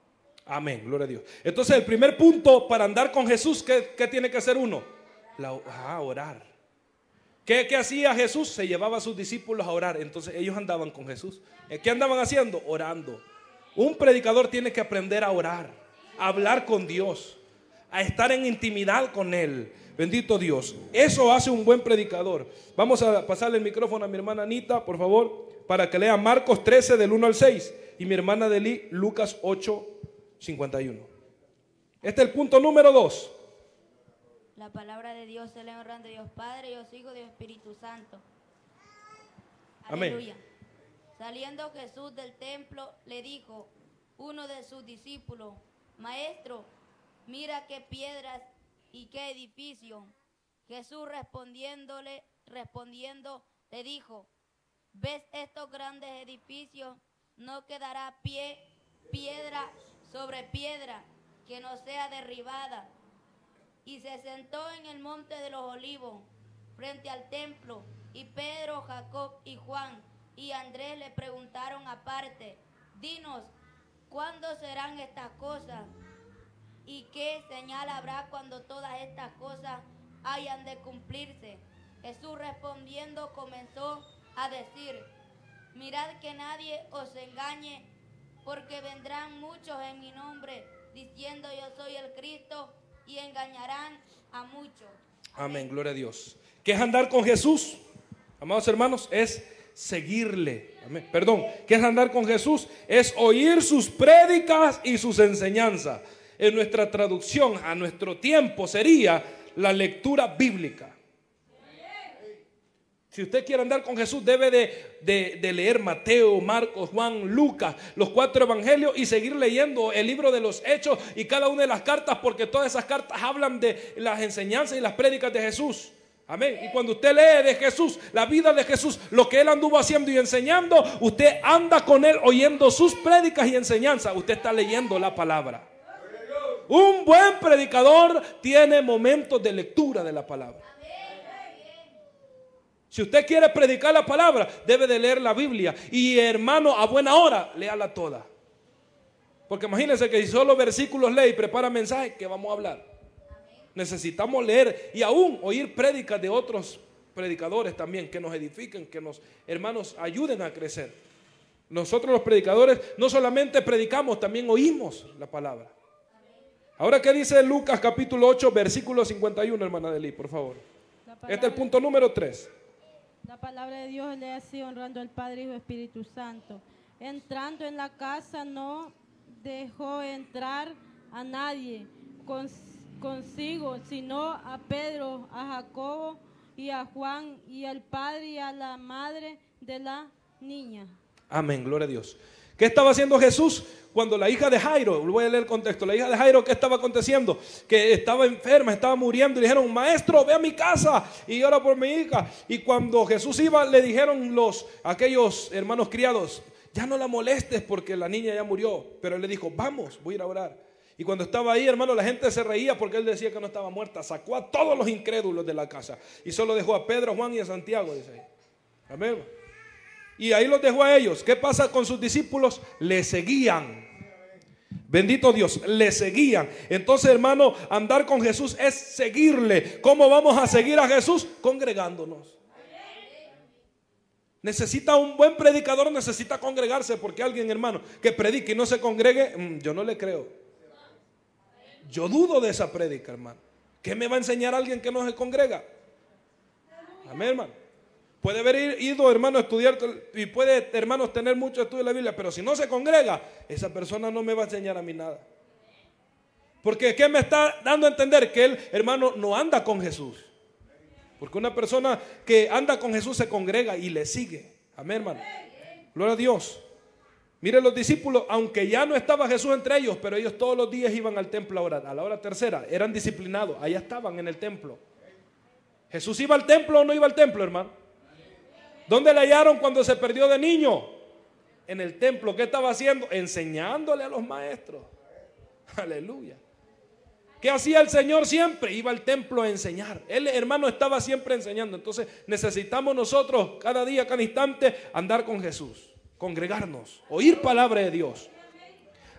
S2: Amén, gloria a Dios. Entonces el primer punto para andar con Jesús, ¿qué tiene que hacer uno? Orar. ¿Qué hacía Jesús? Se llevaba a sus discípulos a orar. Entonces ellos andaban con Jesús. ¿Qué andaban haciendo? Orando. Un predicador tiene que aprender a orar, a hablar con Dios, a estar en intimidad con Él. Bendito Dios. Eso hace un buen predicador. Vamos a pasarle el micrófono a mi hermana Anita, por favor, para que lea Marcos 13 del 1 al 6 y mi hermana Adelí Lucas 8:51. Este es el punto número 2.
S4: La palabra de Dios se le honra de Dios Padre, Dios Hijo, Dios Espíritu Santo.
S2: Amén.
S4: Aleluya. Saliendo Jesús del templo, le dijo uno de sus discípulos: Maestro, mira qué piedras y qué edificio. Jesús respondiendo le dijo: ¿Ves estos grandes edificios? No quedará piedra sobre piedra que no sea derribada. Y se sentó en el monte de los olivos, frente al templo, y Pedro, Jacob y Juan y Andrés le preguntaron aparte: Dinos, ¿cuándo serán estas cosas? ¿Y qué señal habrá cuando todas estas cosas hayan de cumplirse? Jesús respondiendo comenzó a decir: Mirad que nadie os engañe, porque vendrán muchos en mi nombre, diciendo yo soy el Cristo, y engañarán a muchos.
S2: Amén, gloria a Dios. ¿Qué es andar con Jesús? Amados hermanos, es seguirle. Amén. Perdón, ¿qué es andar con Jesús? Es oír sus prédicas y sus enseñanzas. En nuestra traducción a nuestro tiempo sería la lectura bíblica. Si usted quiere andar con Jesús, debe de leer Mateo, Marcos, Juan, Lucas, los 4 evangelios, y seguir leyendo el libro de los Hechos y cada una de las cartas, porque todas esas cartas hablan de las enseñanzas y las prédicas de Jesús. Amén. Y cuando usted lee de Jesús, la vida de Jesús, lo que Él anduvo haciendo y enseñando, usted anda con Él oyendo sus prédicas y enseñanzas. Usted está leyendo la palabra. Un buen predicador tiene momentos de lectura de la palabra. Si usted quiere predicar la palabra, debe de leer la Biblia. Y hermano, a buena hora, léala toda. Porque imagínense que si solo versículos lee y prepara mensajes, ¿qué vamos a hablar? Necesitamos leer y aún oír prédicas de otros predicadores también, que nos edifiquen, que nos, hermanos, ayuden a crecer. Nosotros los predicadores no solamente predicamos, también oímos la palabra. Ahora, ¿qué dice Lucas capítulo 8, versículo 51, hermana Adelí, por favor? Este es el punto número 3.
S5: La palabra de Dios le así honrando al Padre, Hijo y Espíritu Santo. Entrando en la casa no dejó entrar a nadie consigo, sino a Pedro, a Jacobo y a Juan y al padre y a la madre de la niña.
S2: Amén, gloria a Dios. ¿Qué estaba haciendo Jesús cuando la hija de Jairo, voy a leer el contexto, la hija de Jairo, ¿qué estaba aconteciendo? Que estaba enferma, estaba muriendo y le dijeron: Maestro, ve a mi casa y ora por mi hija. Y cuando Jesús iba, le dijeron aquellos hermanos criados: ya no la molestes porque la niña ya murió. Pero él le dijo: vamos, voy a ir a orar. Y cuando estaba ahí, hermano, la gente se reía porque él decía que no estaba muerta. Sacó a todos los incrédulos de la casa y solo dejó a Pedro, Juan y a Santiago, dice ahí. Amén. Y ahí los dejó a ellos. ¿Qué pasa con sus discípulos? Le seguían. Bendito Dios, le seguían. Entonces, hermano, andar con Jesús es seguirle. ¿Cómo vamos a seguir a Jesús? Congregándonos. Necesita un buen predicador, necesita congregarse, porque alguien, hermano, que predique y no se congregue, yo no le creo. Yo dudo de esa prédica, hermano. ¿Qué me va a enseñar alguien que no se congrega? Amén, hermano. Puede haber ido, hermano, a estudiar y puede, hermanos, tener mucho estudio de la Biblia, pero si no se congrega, esa persona no me va a enseñar a mí nada. Porque ¿qué me está dando a entender? Que él, hermano, no anda con Jesús. Porque una persona que anda con Jesús se congrega y le sigue. Amén, hermano. Gloria a Dios. Miren los discípulos, aunque ya no estaba Jesús entre ellos, pero ellos todos los días iban al templo a orar. A la hora tercera, eran disciplinados, allá estaban en el templo. ¿Jesús iba al templo o no iba al templo, hermano? ¿Dónde le hallaron cuando se perdió de niño? En el templo. ¿Qué estaba haciendo? Enseñándole a los maestros. Aleluya. ¿Qué hacía el Señor siempre? Iba al templo a enseñar. Él, hermano, estaba siempre enseñando. Entonces necesitamos nosotros cada día, cada instante, andar con Jesús, congregarnos, oír palabra de Dios.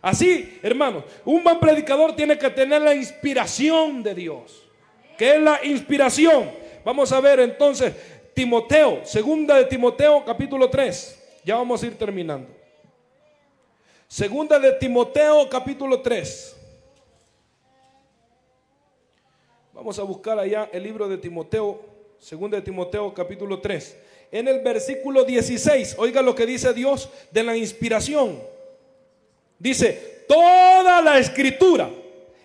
S2: Así, hermanos, un buen predicador tiene que tener la inspiración de Dios. ¿Qué es la inspiración? Vamos a ver entonces Timoteo, segunda de Timoteo capítulo 3. Ya vamos a ir terminando. Segunda de Timoteo capítulo 3. Vamos a buscar allá el libro de Timoteo, segunda de Timoteo capítulo 3. En el versículo 16, oiga lo que dice Dios de la inspiración. Dice, toda la escritura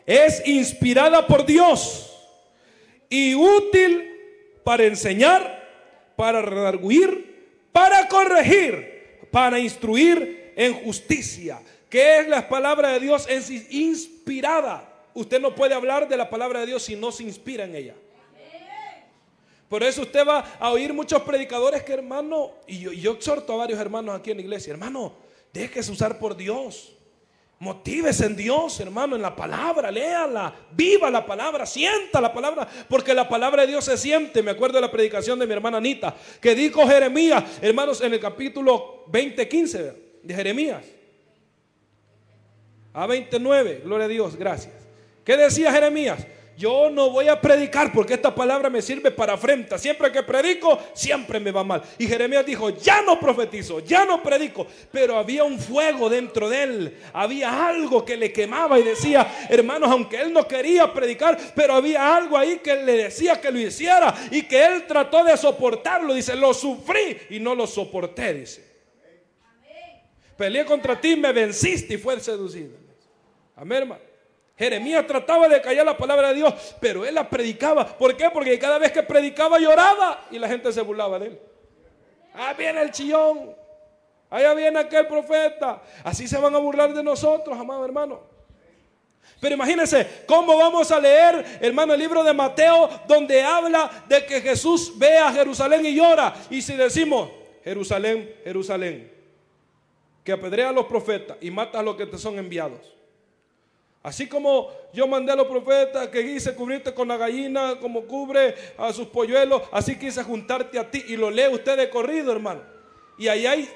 S2: es inspirada por Dios y útil para enseñar, para redarguir, para corregir, para instruir en justicia. ¿Qué es la palabra de Dios? Es inspirada. Usted no puede hablar de la palabra de Dios si no se inspira en ella. Por eso usted va a oír muchos predicadores que, hermano, y yo exhorto a varios hermanos aquí en la iglesia, hermano, déjese usar por Dios. Motívese en Dios, hermano, en la palabra, léala, viva la palabra, sienta la palabra, porque la palabra de Dios se siente. Me acuerdo de la predicación de mi hermana Anita, que dijo Jeremías, hermanos, en el capítulo 20:15 de Jeremías, a 29, gloria a Dios, gracias. ¿Qué decía Jeremías? Yo no voy a predicar porque esta palabra me sirve para afrenta. Siempre que predico, siempre me va mal. Y Jeremías dijo, ya no profetizo, ya no predico. Pero había un fuego dentro de él. Había algo que le quemaba y decía, hermanos, aunque él no quería predicar, pero había algo ahí que le decía que lo hiciera. Y que él trató de soportarlo. Dice, lo sufrí y no lo soporté, dice. Peleé contra ti, me venciste y fue seducido. Amén, hermano. Jeremías trataba de callar la palabra de Dios, pero él la predicaba. ¿Por qué? Porque cada vez que predicaba lloraba y la gente se burlaba de él. Ah, viene el chillón, allá viene aquel profeta. Así se van a burlar de nosotros, amado hermano. Pero imagínense cómo vamos a leer, hermano, el libro de Mateo, donde habla de que Jesús ve a Jerusalén y llora. Y si decimos, Jerusalén, Jerusalén, que apedrea a los profetas y mata a los que te son enviados. Así como yo mandé a los profetas que quise cubrirte con la gallina, como cubre a sus polluelos, así quise juntarte a ti. Y lo lee usted de corrido, hermano. Y ahí hay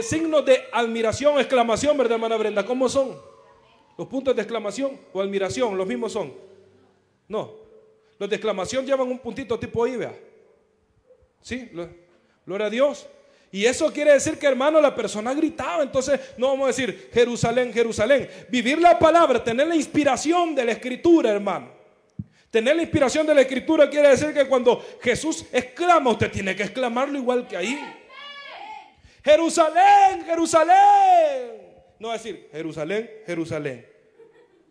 S2: signos de admiración, exclamación, ¿verdad, hermana Brenda? ¿Cómo son? Los puntos de exclamación o admiración, los mismos son. No, los de exclamación llevan un puntito tipo I, vea. Sí, gloria a Dios. Y eso quiere decir que, hermano, la persona gritaba. Entonces no vamos a decir Jerusalén, Jerusalén. Vivir la palabra, tener la inspiración de la escritura, hermano. Tener la inspiración de la escritura quiere decir que cuando Jesús exclama, usted tiene que exclamarlo igual que ahí. Jerusalén, Jerusalén. No va a decir Jerusalén, Jerusalén.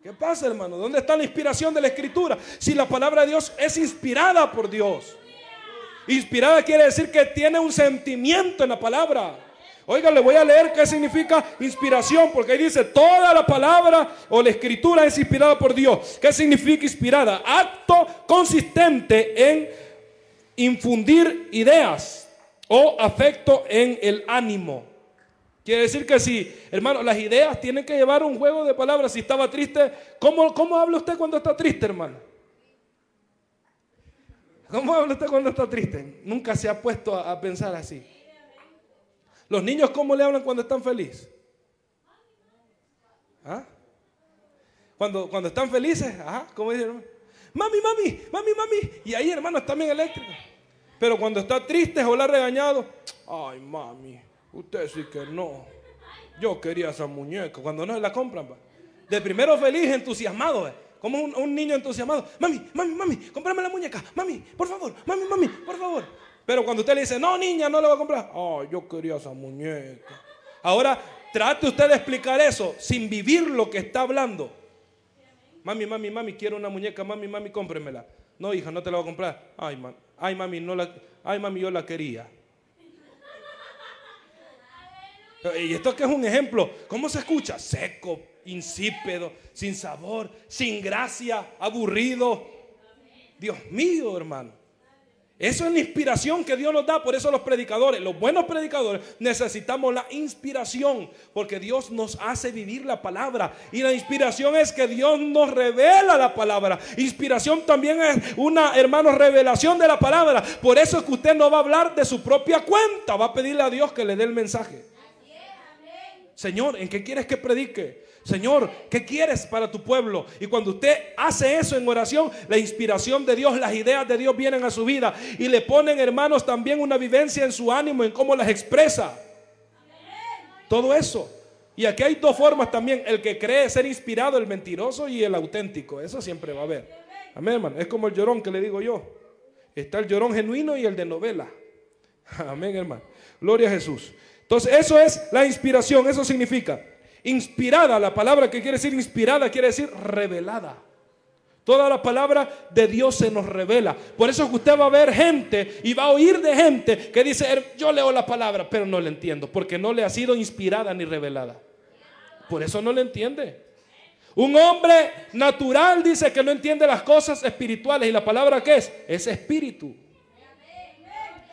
S2: ¿Qué pasa, hermano? ¿Dónde está la inspiración de la escritura? Si la palabra de Dios es inspirada por Dios. Inspirada quiere decir que tiene un sentimiento en la palabra. Oiga, le voy a leer qué significa inspiración, porque ahí dice toda la palabra o la escritura es inspirada por Dios. ¿Qué significa inspirada? Acto consistente en infundir ideas o afecto en el ánimo. Quiere decir que si, hermano, las ideas tienen que llevar un juego de palabras. Si estaba triste, ¿cómo habla usted cuando está triste, hermano? ¿Cómo habla usted cuando está triste? Nunca se ha puesto a pensar así. Los niños, ¿cómo le hablan cuando están felices? ¿Ah? Cuando están felices, ajá, ¿cómo dicen? Mami, mami, mami, mami. Y ahí, hermano, está bien eléctrico. Pero cuando está triste o la ha regañado, ay, mami, usted sí que no. Yo quería esa muñeca. Cuando no se la compran, pa. De primero feliz, entusiasmado, como un niño entusiasmado. Mami, mami, mami, cómprame la muñeca. Mami, por favor, mami, mami, por favor. Pero cuando usted le dice, no niña, no le voy a comprar. Oh, yo quería esa muñeca. Ahora trate usted de explicar eso sin vivir lo que está hablando. Mami, quiero una muñeca. Mami, cómpremela. No, hija, no te la voy a comprar. Ay, mami, yo la quería. Y esto que es un ejemplo, ¿cómo se escucha? Seco, insípido, sin sabor, sin gracia, aburrido. Dios mío, hermano. Eso es la inspiración que Dios nos da. Por eso los predicadores, los buenos predicadores, necesitamos la inspiración, porque Dios nos hace vivir la palabra. Y la inspiración es que Dios nos revela la palabra. Inspiración también es una, hermanos, revelación de la palabra. Por eso es que usted no va a hablar de su propia cuenta, va a pedirle a Dios que le dé el mensaje. Señor, ¿en qué quieres que predique? Señor, ¿qué quieres para tu pueblo? Y cuando usted hace eso en oración, la inspiración de Dios, las ideas de Dios vienen a su vida y le ponen, hermanos, también una vivencia en su ánimo, en cómo las expresa. Todo eso. Y aquí hay dos formas también: el que cree ser inspirado, el mentiroso, y el auténtico. Eso siempre va a haber. Amén, hermano. Es como el llorón que le digo yo. Está el llorón genuino y el de novela. Amén, hermano. Gloria a Jesús. Entonces eso es la inspiración. Eso significa inspirada. La palabra que quiere decir inspirada quiere decir revelada. Toda la palabra de Dios se nos revela. Por eso es que usted va a ver gente y va a oír de gente que dice, yo leo la palabra pero no la entiendo, porque no le ha sido inspirada ni revelada. Por eso no la entiende. Un hombre natural dice que no entiende las cosas espirituales. ¿Y la palabra qué es? Es espíritu.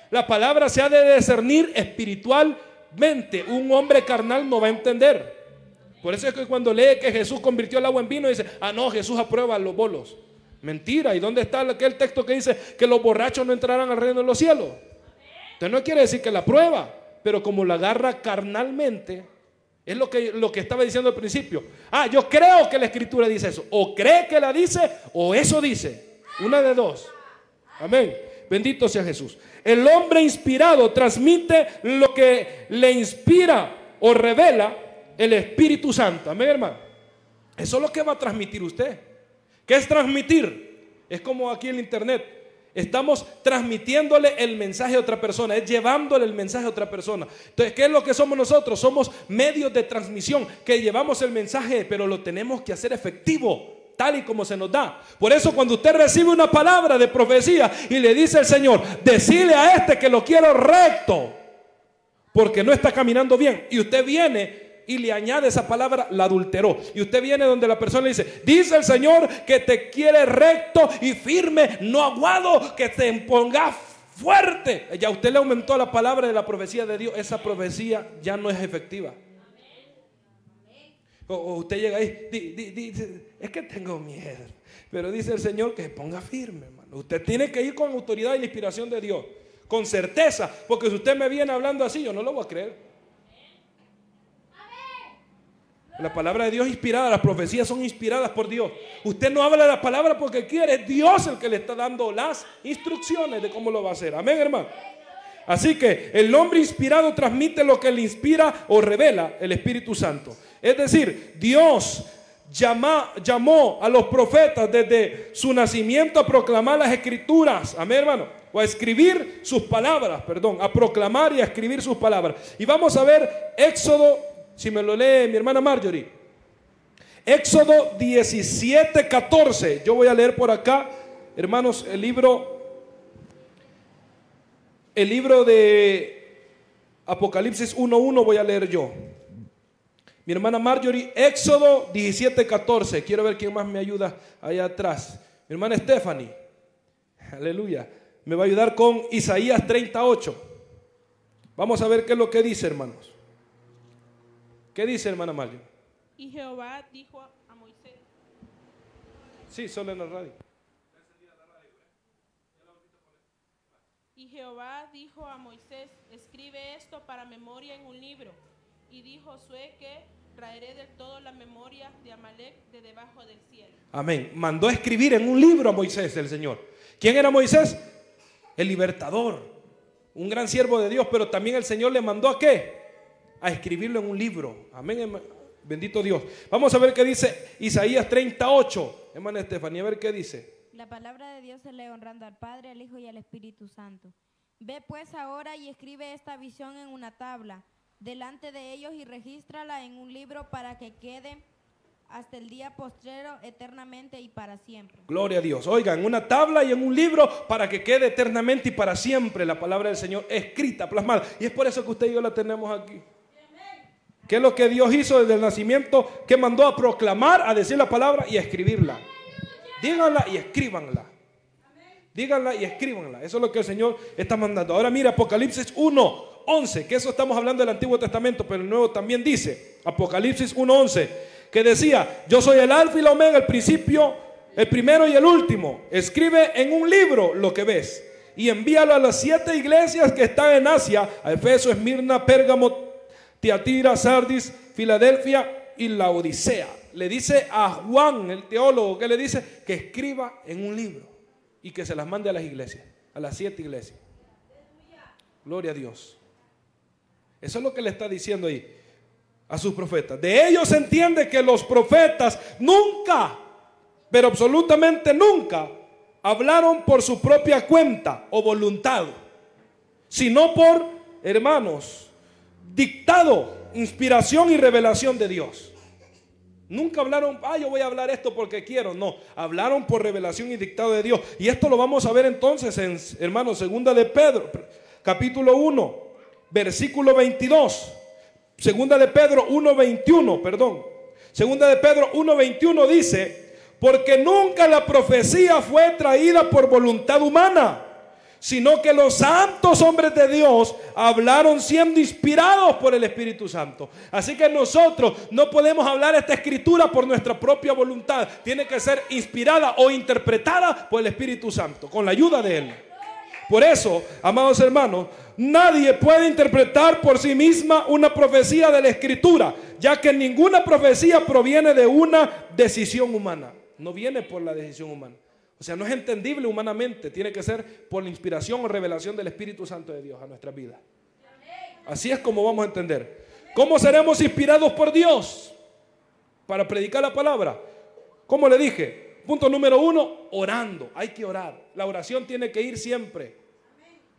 S2: La palabra se ha de discernir espiritualmente. Un hombre carnal no va a entender. Por eso es que cuando lee que Jesús convirtió el agua en vino, dice, no, Jesús aprueba los bolos. Mentira. ¿Y dónde está aquel texto que dice que los borrachos no entrarán al reino de los cielos? Entonces no quiere decir que la aprueba, pero como la agarra carnalmente, es lo que estaba diciendo al principio. Yo creo que la escritura dice eso. O cree que la dice, o eso dice. Una de dos. Amén. Bendito sea Jesús. El hombre inspirado transmite lo que le inspira o revela el Espíritu Santo. Amén, hermano. Eso es lo que va a transmitir usted. ¿Qué es transmitir? Es como aquí en el internet. Estamos transmitiéndole el mensaje a otra persona. Es llevándole el mensaje a otra persona. Entonces, ¿qué es lo que somos nosotros? Somos medios de transmisión que llevamos el mensaje, pero lo tenemos que hacer efectivo, tal y como se nos da. Por eso cuando usted recibe una palabra de profecía y le dice al Señor, decile a este que lo quiero recto, porque no está caminando bien, y usted viene y le añade esa palabra, la adulteró. Y usted viene donde la persona le dice el Señor que te quiere recto y firme, no aguado, que te ponga fuerte. Ya usted le aumentó la palabra de la profecía de Dios. Esa profecía ya no es efectiva. O usted llega ahí, dice, es que tengo miedo, pero dice el Señor que se ponga firme, hermano. Usted tiene que ir con autoridad y la inspiración de Dios, con certeza, porque si usted me viene hablando así, yo no lo voy a creer. La palabra de Dios es inspirada, las profecías son inspiradas por Dios. Usted no habla la palabra porque quiere, es Dios el que le está dando las instrucciones de cómo lo va a hacer. Amén, hermano. Así que el hombre inspirado transmite lo que le inspira o revela el Espíritu Santo. Es decir, Dios llamó a los profetas desde su nacimiento a proclamar las escrituras. Amén, hermano. O a escribir sus palabras, a proclamar y a escribir sus palabras. Y vamos a ver Éxodo, si me lo lee mi hermana Marjorie. Éxodo 17:14. Yo voy a leer por acá, hermanos, el libro de Apocalipsis 1:1 voy a leer yo. Mi hermana Marjorie, Éxodo 17:14. Quiero ver quién más me ayuda allá atrás. Mi hermana Stephanie, aleluya, me va a ayudar con Isaías 38. Vamos a ver qué es lo que dice, hermanos. ¿Qué dice, hermana Marjorie?
S6: Y Jehová dijo a Moisés.
S2: Sí, solo en la radio.
S6: Y Jehová dijo a Moisés, escribe esto para memoria en un libro. Y dijo Josué que traeré del todo la memoria de Amalek de debajo del cielo. Amén.
S2: Mandó a escribir en un libro a Moisés el Señor. ¿Quién era Moisés? El libertador, un gran siervo de Dios, pero también el Señor le mandó ¿a qué? A escribirlo en un libro. Amén, bendito Dios. Vamos a ver qué dice Isaías 38. Hermana Estefanía, a ver qué dice.
S4: La palabra de Dios se lee honrando al Padre, al Hijo y al Espíritu Santo. Ve pues ahora y escribe esta visión en una tabla delante de ellos y regístrala en un libro para que quede hasta el día postrero eternamente y para siempre.
S2: Gloria a Dios. Oigan, en una tabla y en un libro para que quede eternamente y para siempre la palabra del Señor escrita, plasmada. Y es por eso que usted y yo la tenemos aquí. ¿Qué es lo que Dios hizo desde el nacimiento? Que mandó a proclamar, a decir la palabra y a escribirla. Díganla y escríbanla. Díganla y escríbanla. Eso es lo que el Señor está mandando. Ahora mira, Apocalipsis 1:11, que eso estamos hablando del Antiguo Testamento, pero el Nuevo también dice, Apocalipsis 1:11, que decía, yo soy el alfa y la omega, el principio, el primero y el último. Escribe en un libro lo que ves y envíalo a las 7 iglesias que están en Asia, a Efeso, Esmirna, Pérgamo, Tiatira, Sardis, Filadelfia y Laodicea. Le dice a Juan, el teólogo, que le dice que escriba en un libro y que se las mande a las iglesias, a las 7 iglesias. Gloria a Dios. Eso es lo que le está diciendo ahí a sus profetas. De ellos se entiende que los profetas nunca, pero absolutamente nunca, hablaron por su propia cuenta o voluntad, sino por, hermanos, dictado, inspiración y revelación de Dios. Nunca hablaron, yo voy a hablar esto porque quiero. No, hablaron por revelación y dictado de Dios. Y esto lo vamos a ver entonces en, hermanos, segunda de Pedro, capítulo 1, versículo 22. Segunda de Pedro 1:21, perdón. Segunda de Pedro 1:21 dice, porque nunca la profecía fue traída por voluntad humana, sino que los santos hombres de Dios hablaron siendo inspirados por el Espíritu Santo. Así que nosotros no podemos hablar esta escritura por nuestra propia voluntad. Tiene que ser inspirada o interpretada por el Espíritu Santo, con la ayuda de Él. Por eso, amados hermanos, nadie puede interpretar por sí misma una profecía de la Escritura, ya que ninguna profecía proviene de una decisión humana. No viene por la decisión humana. O sea, no es entendible humanamente, tiene que ser por la inspiración o revelación del Espíritu Santo de Dios a nuestra vida. Así es como vamos a entender. ¿Cómo seremos inspirados por Dios para predicar la palabra? Como le dije, punto número 1, orando. Hay que orar. La oración tiene que ir siempre.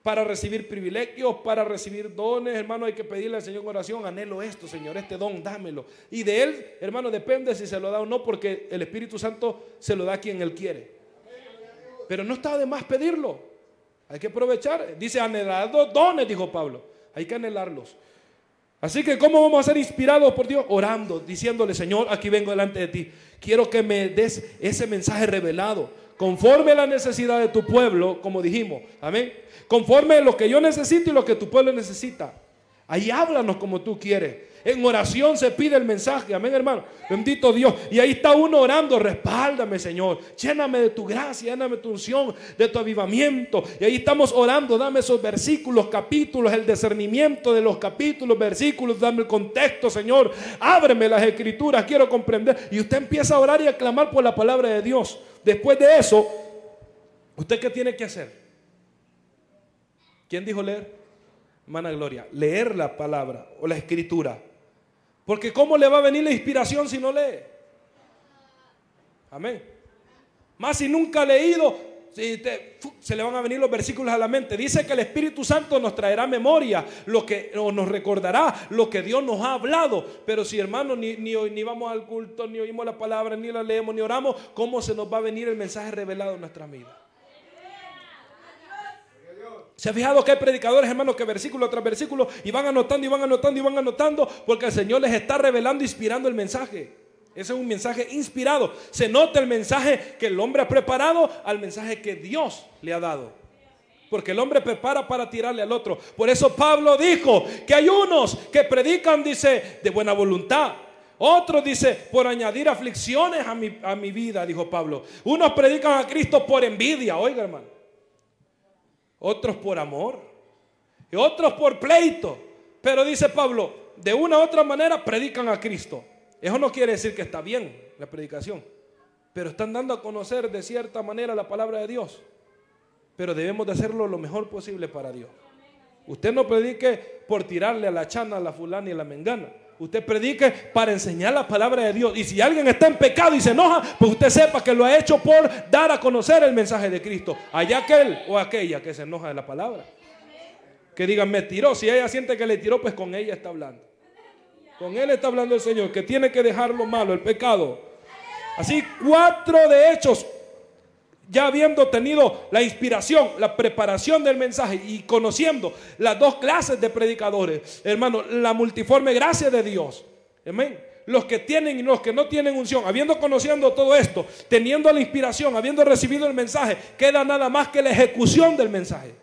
S2: Para recibir privilegios, para recibir dones, hermano, hay que pedirle al Señor en oración, anhelo esto, Señor, este don, dámelo. Y de Él, hermano, depende si se lo da o no, porque el Espíritu Santo se lo da a quien Él quiere. Pero no está de más pedirlo. Hay que aprovechar. Dice, anhelar dones, dijo Pablo. Hay que anhelarlos. Así que, ¿cómo vamos a ser inspirados por Dios? Orando, diciéndole, Señor, aquí vengo delante de ti. Quiero que me des ese mensaje revelado, conforme a la necesidad de tu pueblo, como dijimos. Amén. Conforme a lo que yo necesito y lo que tu pueblo necesita. Ahí háblanos como tú quieres. En oración se pide el mensaje. Amén, hermano. Bendito Dios. Y ahí está uno orando. Respáldame, Señor. Lléname de tu gracia, lléname de tu unción, de tu avivamiento. Y ahí estamos orando. Dame esos versículos, capítulos, el discernimiento de los capítulos, versículos. Dame el contexto, Señor. Ábreme las escrituras. Quiero comprender. Y usted empieza a orar y a clamar por la palabra de Dios. Después de eso, ¿usted qué tiene que hacer? ¿Quién dijo leer? Hermana Gloria, leer la palabra o la escritura. Porque ¿cómo le va a venir la inspiración si no lee? Amén. Más si nunca ha leído, se le van a venir los versículos a la mente. Dice que el Espíritu Santo nos traerá memoria, o nos recordará lo que Dios nos ha hablado. Pero si, hermano, ni vamos al culto, ni oímos la palabra, ni la leemos, ni oramos, ¿cómo se nos va a venir el mensaje revelado en nuestra vida? ¿Se ha fijado que hay predicadores, hermanos, que versículo tras versículo y van anotando y van anotando y van anotando? Porque el Señor les está revelando, inspirando el mensaje. Ese es un mensaje inspirado. Se nota el mensaje que el hombre ha preparado al mensaje que Dios le ha dado. Porque el hombre prepara para tirarle al otro. Por eso Pablo dijo que hay unos que predican, dice, de buena voluntad. Otros, dice, por añadir aflicciones a mi vida, dijo Pablo. Unos predican a Cristo por envidia, oiga, hermano. Otros por amor y otros por pleito. Pero dice Pablo, de una u otra manera predican a Cristo. Eso no quiere decir que está bien la predicación, pero están dando a conocer de cierta manera la palabra de Dios. Pero debemos de hacerlo lo mejor posible para Dios. Usted no predique por tirarle a la chana, a la fulana y a la mengana. Usted predique para enseñar la palabra de Dios. Y si alguien está en pecado y se enoja, pues usted sepa que lo ha hecho por dar a conocer el mensaje de Cristo. Allá aquel o aquella que se enoja de la palabra. Que digan, me tiró. Si ella siente que le tiró, pues con ella está hablando. Con él está hablando el Señor, que tiene que dejar lo malo, el pecado. Así, 4 de Hechos, ya habiendo tenido la inspiración, la preparación del mensaje y conociendo las 2 clases de predicadores, hermano, la multiforme gracia de Dios. Amén. Los que tienen y los que no tienen unción, habiendo conociendo todo esto, teniendo la inspiración, habiendo recibido el mensaje, queda nada más que la ejecución del mensaje.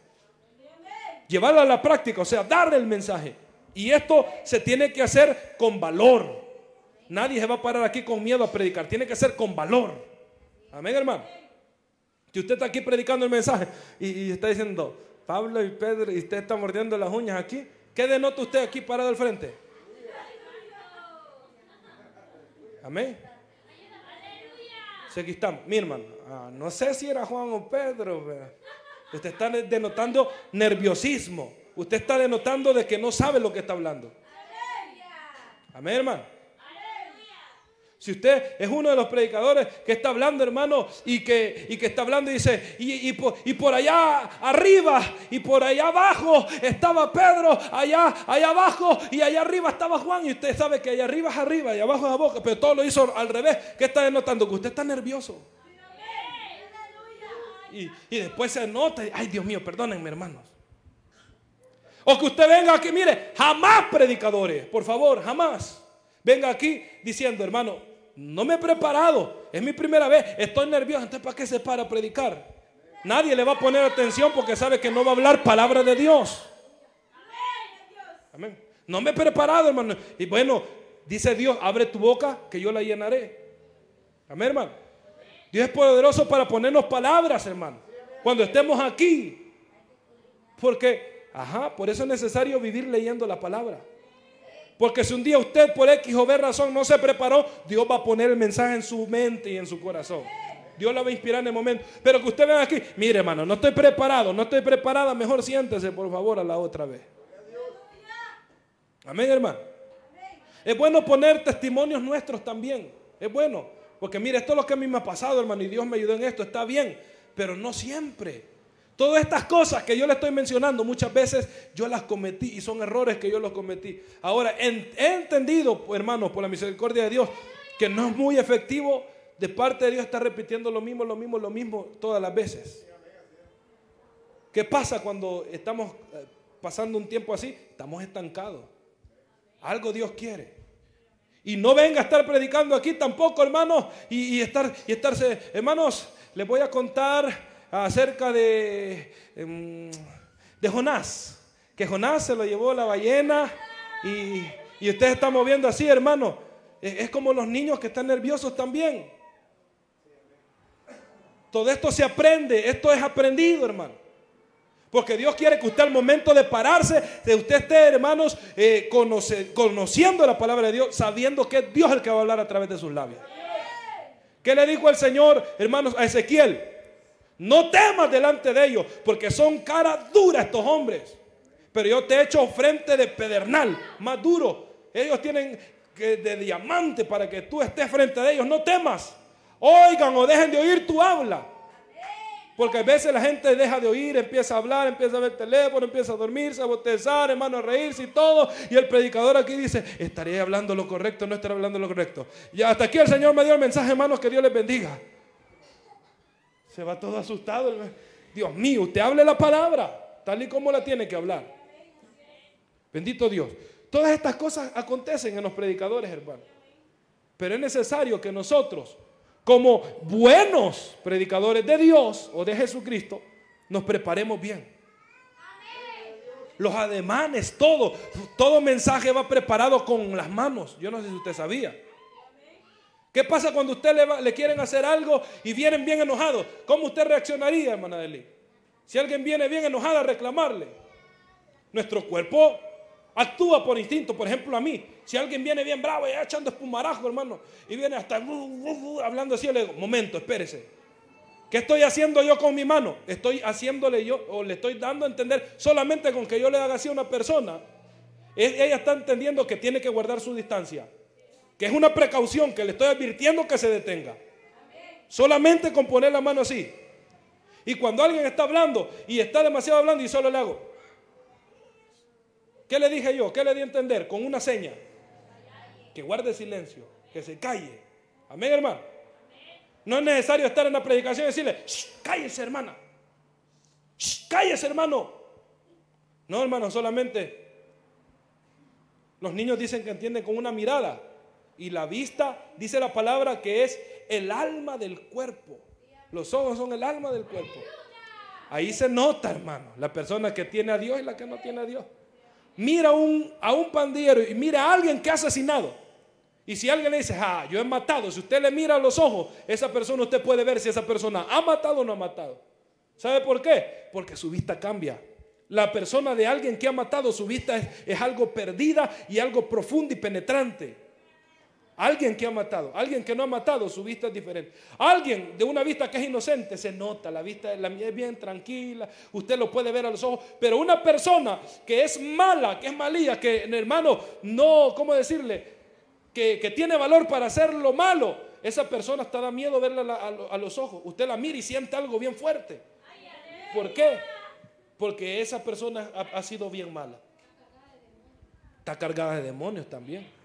S2: Llevarlo a la práctica, o sea, darle el mensaje. Y esto se tiene que hacer con valor. Nadie se va a parar aquí con miedo a predicar. Tiene que ser con valor. Amén, hermano. Si usted está aquí predicando el mensaje y está diciendo, Pablo y Pedro, y usted está mordiendo las uñas aquí, ¿qué denota usted aquí parado al frente? Amén. Si aquí estamos, mi hermano, no sé si era Juan o Pedro, pero usted está denotando nerviosismo. Usted está denotando de que no sabe lo que está hablando. Amén, hermano. Si usted es uno de los predicadores que está hablando, hermano, y que está hablando y dice, y por allá arriba y por allá abajo estaba Pedro, allá abajo y allá arriba estaba Juan, y usted sabe que allá arriba es arriba y abajo es abajo, pero todo lo hizo al revés. ¿Qué está denotando? Que usted está nervioso. Y después se nota, ay Dios mío, perdónenme, hermanos. O que usted venga aquí, mire, jamás predicadores, por favor, jamás venga aquí diciendo, hermano, no me he preparado, es mi primera vez, estoy nervioso, entonces ¿para qué se para a predicar? Nadie le va a poner atención porque sabe que no va a hablar palabra de Dios. Amén. No me he preparado, hermano. Y bueno, dice Dios, abre tu boca que yo la llenaré. Amén, hermano. Dios es poderoso para ponernos palabras, hermano, cuando estemos aquí. Porque, por eso es necesario vivir leyendo la palabra. Porque si un día usted por X o B razón no se preparó, Dios va a poner el mensaje en su mente y en su corazón. Dios la va a inspirar en el momento. Pero que usted venga aquí, mire hermano, no estoy preparado, no estoy preparada, mejor siéntese por favor a la otra vez. Amén, hermano. Es bueno poner testimonios nuestros también. Es bueno, porque mire, esto es lo que a mí me ha pasado, hermano, y Dios me ayudó en esto, está bien, pero no siempre. Todas estas cosas que yo le estoy mencionando, muchas veces yo las cometí y son errores que yo los cometí. Ahora, he entendido, hermanos, por la misericordia de Dios, que no es muy efectivo de parte de Dios estar repitiendo lo mismo todas las veces. ¿Qué pasa cuando estamos pasando un tiempo así? Estamos estancados. Algo Dios quiere. Y no venga a estar predicando aquí tampoco, hermanos, y estarse, hermanos, les voy a contar acerca de Jonás, que Jonás se lo llevó la ballena y usted está moviendo así, hermano. Es como los niños que están nerviosos también. Todo esto se aprende, esto es aprendido, hermano. Porque Dios quiere que usted al momento de pararse, que usted esté, hermanos, conociendo la palabra de Dios, sabiendo que es Dios el que va a hablar a través de sus labios. ¿Qué le dijo el Señor, hermanos, a Ezequiel? No temas delante de ellos, porque son cara dura estos hombres. Pero yo te he hecho frente de pedernal, más duro. Ellos tienen de diamante para que tú estés frente de ellos. No temas. Oigan o dejen de oír tu habla. Porque a veces la gente deja de oír, empieza a hablar, empieza a ver teléfono, empieza a dormirse, a bostezar, hermano, a reírse y todo. Y el predicador aquí dice, ¿estaré hablando lo correcto? No estaré hablando lo correcto. Y hasta aquí el Señor me dio el mensaje, hermanos, que Dios les bendiga. Se va todo asustado. Dios mío, usted hable la palabra tal y como la tiene que hablar. Bendito Dios. Todas estas cosas acontecen en los predicadores, hermano. Pero es necesario que nosotros, como buenos predicadores de Dios o de Jesucristo, nos preparemos bien. Los ademanes, todo mensaje va preparado con las manos. Yo no sé si usted sabía. ¿Qué pasa cuando usted le quieren hacer algo y vienen bien enojados? ¿Cómo usted reaccionaría, hermana Deli? Si alguien viene bien enojado a reclamarle. Nuestro cuerpo actúa por instinto. Por ejemplo, a mí, si alguien viene bien bravo y echando espumarajo, hermano, y viene hasta hablando así, le digo, momento, espérese. ¿Qué estoy haciendo yo con mi mano? Estoy haciéndole yo, o le estoy dando a entender, solamente con que yo le haga así a una persona, ella está entendiendo que tiene que guardar su distancia. Que es una precaución, que le estoy advirtiendo que se detenga. Solamente con poner la mano así. Y cuando alguien está hablando y está demasiado hablando y solo le hago, ¿Qué le dije yo? ¿Qué le di a entender? Con una seña. Que guarde silencio, que se calle. Amén, hermano. No es necesario estar en la predicación y decirle, cállese, hermana. Cállese, hermano. No, hermano, solamente los niños dicen que entienden con una mirada. Y la vista, dice la palabra, que es el alma del cuerpo. Los ojos son el alma del cuerpo. Ahí se nota, hermano, la persona que tiene a Dios y la que no tiene a Dios. Mira a un pandillero y mira a alguien que ha asesinado. Y si alguien le dice, yo he matado, si usted le mira a los ojos, esa persona, usted puede ver si esa persona ha matado o no ha matado. ¿Sabe por qué? Porque su vista cambia. La persona de alguien que ha matado, su vista es algo perdida y algo profundo y penetrante. Alguien que ha matado, alguien que no ha matado, su vista es diferente. Alguien de una vista que es inocente, se nota, la vista es bien tranquila, usted lo puede ver a los ojos. Pero una persona que es mala, que es malía, que, hermano, no, ¿cómo decirle? Que tiene valor para hacer lo malo, esa persona hasta da miedo verla a los ojos. Usted la mira y siente algo bien fuerte. ¿Por qué? Porque esa persona ha sido bien mala. Está cargada de demonios también.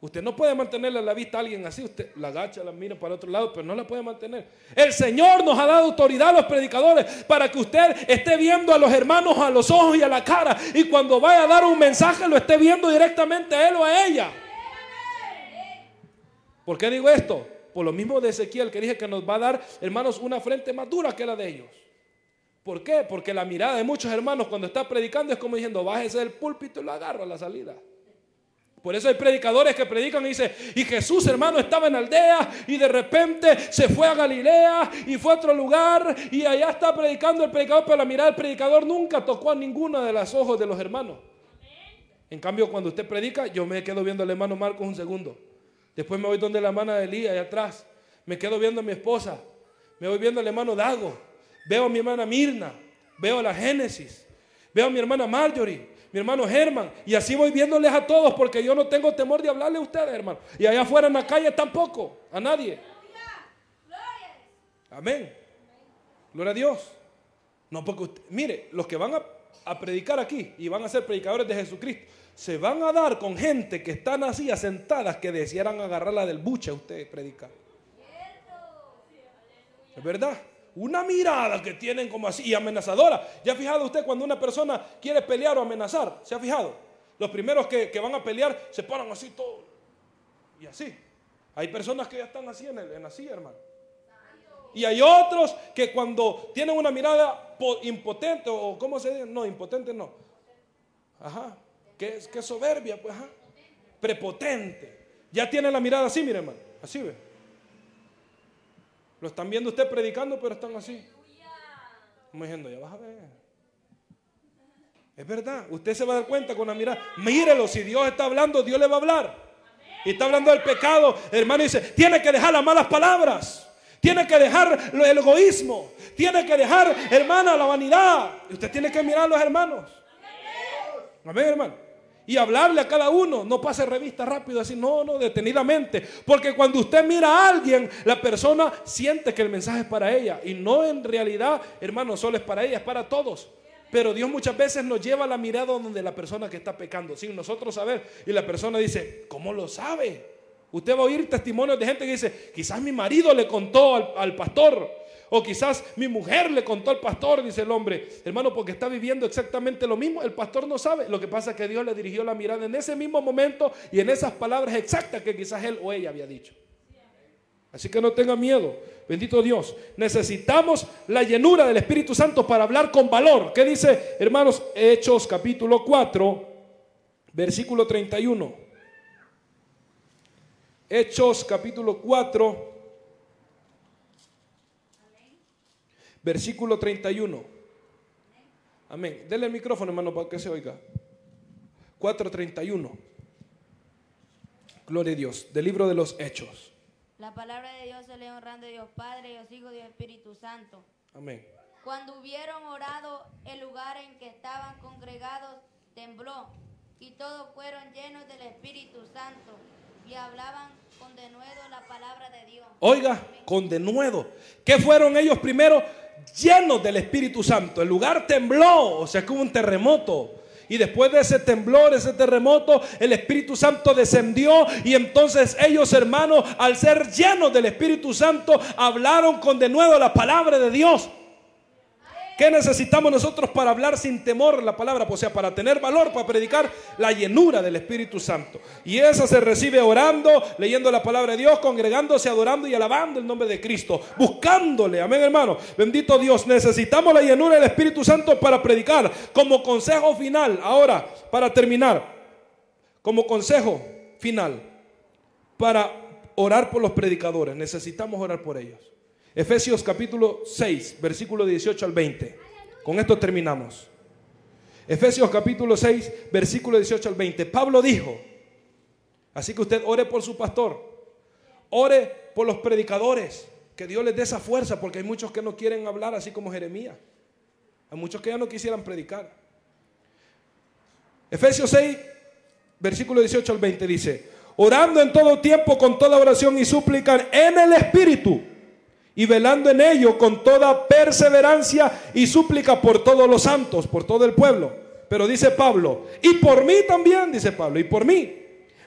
S2: Usted no puede mantenerle la vista a alguien así. Usted la agacha, la mira para otro lado, pero no la puede mantener. El Señor nos ha dado autoridad a los predicadores para que usted esté viendo a los hermanos a los ojos y a la cara. Y cuando vaya a dar un mensaje lo esté viendo directamente a él o a ella. ¿Por qué digo esto? Por lo mismo de Ezequiel, que dije que nos va a dar, hermanos, una frente más dura que la de ellos. ¿Por qué? Porque la mirada de muchos hermanos cuando está predicando es como diciendo, bájese del púlpito y lo agarro a la salida. Por eso hay predicadores que predican y dicen, y Jesús, hermano, estaba en aldea y de repente se fue a Galilea y fue a otro lugar y allá está predicando el predicador, pero la mirada del predicador nunca tocó a ninguno de los ojos de los hermanos. En cambio, cuando usted predica, yo me quedo viendo al hermano Marcos un segundo. Después me voy donde la hermana Elía, allá atrás. Me quedo viendo a mi esposa. Me voy viendo al hermano Dago. Veo a mi hermana Mirna. Veo a la Génesis. Veo a mi hermana Marjorie. Mi hermano Germán, y así voy viéndoles a todos porque yo no tengo temor de hablarle a ustedes, hermano. Y allá afuera en la calle tampoco, a nadie. Amén. Gloria a Dios. No, porque usted, mire, los que van a predicar aquí y van a ser predicadores de Jesucristo, se van a dar con gente que están así asentadas que desearan agarrarla del buche a ustedes predicar. ¿Es verdad? Una mirada que tienen como así y amenazadora. ¿Ya ha fijado usted cuando una persona quiere pelear o amenazar? ¿Se ha fijado? Los primeros que van a pelear se paran así todo. Y así. Hay personas que ya están así en la silla, hermano. Y hay otros que cuando tienen una mirada impotente, o ¿cómo se dice? No, impotente no. Ajá. Que es soberbia, pues, ajá. Prepotente. Ya tienen la mirada así, mire, hermano. Así ve. Lo están viendo usted predicando, pero están así. Como diciendo, ya vas a ver. Es verdad, usted se va a dar cuenta con la mirada. Mírelo, si Dios está hablando, Dios le va a hablar. Y está hablando del pecado, hermano, dice, tiene que dejar las malas palabras. Tiene que dejar el egoísmo. Tiene que dejar, hermana, la vanidad. Y usted tiene que mirar a los hermanos. Amén, hermano. Y hablarle a cada uno, no pase revista rápido, así, no, detenidamente. Porque cuando usted mira a alguien, la persona siente que el mensaje es para ella. Y no en realidad, hermano, solo es para ella, es para todos. Pero Dios muchas veces nos lleva la mirada donde la persona que está pecando, sin nosotros saber. Y la persona dice, ¿cómo lo sabe? Usted va a oír testimonios de gente que dice, quizás mi marido le contó al pastor. O quizás mi mujer le contó al pastor, dice el hombre. Hermano, porque está viviendo exactamente lo mismo. El pastor no sabe. Lo que pasa es que Dios le dirigió la mirada en ese mismo momento y en esas palabras exactas que quizás él o ella había dicho. Así que no tenga miedo. Bendito Dios. Necesitamos la llenura del Espíritu Santo para hablar con valor. ¿Qué dice, hermanos? Hechos capítulo 4, versículo 31. Hechos capítulo 4. Versículo 31. Amén. Denle el micrófono, hermano, para que se oiga. 4:31. Gloria a Dios. Del libro de los Hechos.
S4: La palabra de Dios se lee honrando a Dios Padre, Dios Hijo, Dios Espíritu Santo.
S2: Amén.
S4: Cuando hubieron orado, el lugar en que estaban congregados tembló, y todos fueron llenos del Espíritu Santo y hablaban con denuedo la palabra de Dios.
S2: Oiga, con denuedo. ¿Qué fueron ellos primero? Llenos del Espíritu Santo. El lugar tembló, o sea que hubo un terremoto. Y después de ese temblor, ese terremoto, el Espíritu Santo descendió y entonces ellos, hermanos, al ser llenos del Espíritu Santo, hablaron con denuedo la palabra de Dios. ¿Qué necesitamos nosotros para hablar sin temor la palabra? O sea, para tener valor, para predicar la llenura del Espíritu Santo. Y esa se recibe orando, leyendo la palabra de Dios, congregándose, adorando y alabando el nombre de Cristo, buscándole. Amén, hermano. Bendito Dios. Necesitamos la llenura del Espíritu Santo para predicar. Como consejo final, ahora, para terminar, como consejo final, para orar por los predicadores. Necesitamos orar por ellos. Efesios capítulo 6, versículo 18 al 20. Con esto terminamos. Efesios capítulo 6, versículo 18 al 20. Pablo dijo, así que usted ore por su pastor, ore por los predicadores, que Dios les dé esa fuerza, porque hay muchos que no quieren hablar, así como Jeremías. Hay muchos que ya no quisieran predicar. Efesios 6, versículo 18 al 20 dice, orando en todo tiempo con toda oración y súplica en el Espíritu, y velando en ello con toda perseverancia y súplica por todos los santos, por todo el pueblo. Pero dice Pablo, y por mí también, dice Pablo, y por mí,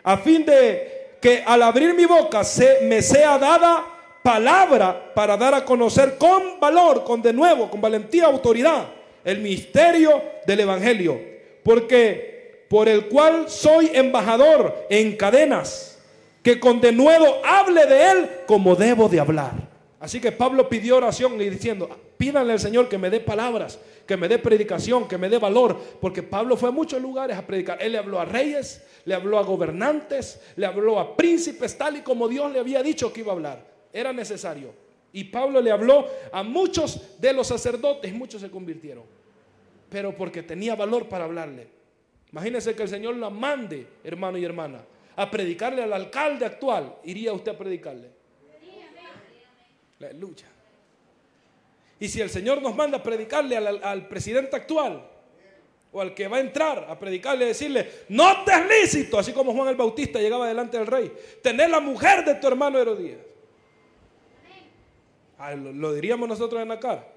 S2: a fin de que al abrir mi boca me sea dada palabra para dar a conocer con valor, con denuedo, con valentía, autoridad, el misterio del Evangelio, porque por el cual soy embajador en cadenas, que con denuedo hable de él como debo de hablar. Así que Pablo pidió oración y diciendo, pídanle al Señor que me dé palabras, que me dé predicación, que me dé valor, porque Pablo fue a muchos lugares a predicar. Él le habló a reyes, le habló a gobernantes, le habló a príncipes, tal y como Dios le había dicho que iba a hablar. Era necesario. Y Pablo le habló a muchos de los sacerdotes, muchos se convirtieron, pero porque tenía valor para hablarle. Imagínense que el Señor la mande, hermano y hermana, a predicarle al alcalde actual. ¿Iría usted a predicarle? Aleluya. Y si el Señor nos manda a predicarle al presidente actual, o al que va a entrar a predicarle, decirle, no te es lícito, así como Juan el Bautista llegaba delante del rey, tener la mujer de tu hermano Herodías. Lo diríamos nosotros en la cara.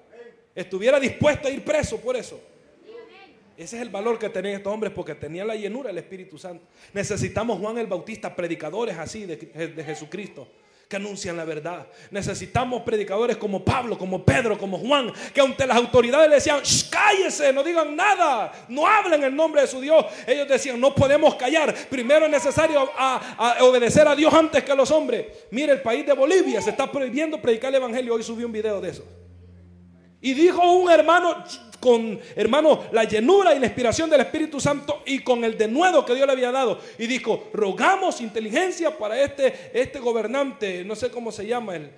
S2: Estuviera dispuesto a ir preso por eso. Ese es el valor que tenían estos hombres, porque tenían la llenura del Espíritu Santo. Necesitamos Juan el Bautista, predicadores así de Jesucristo, que anuncian la verdad. Necesitamos predicadores como Pablo, como Pedro, como Juan, que ante las autoridades le decían, cállese, no digan nada, no hablen en el nombre de su Dios. Ellos decían, no podemos callar, primero es necesario a obedecer a Dios antes que a los hombres. Mire, el país de Bolivia se está prohibiendo predicar el evangelio. Hoy subí un video de eso. Y dijo un hermano, la llenura y la inspiración del Espíritu Santo y con el denuedo que Dios le había dado, y dijo, rogamos inteligencia para este gobernante, no sé cómo se llama el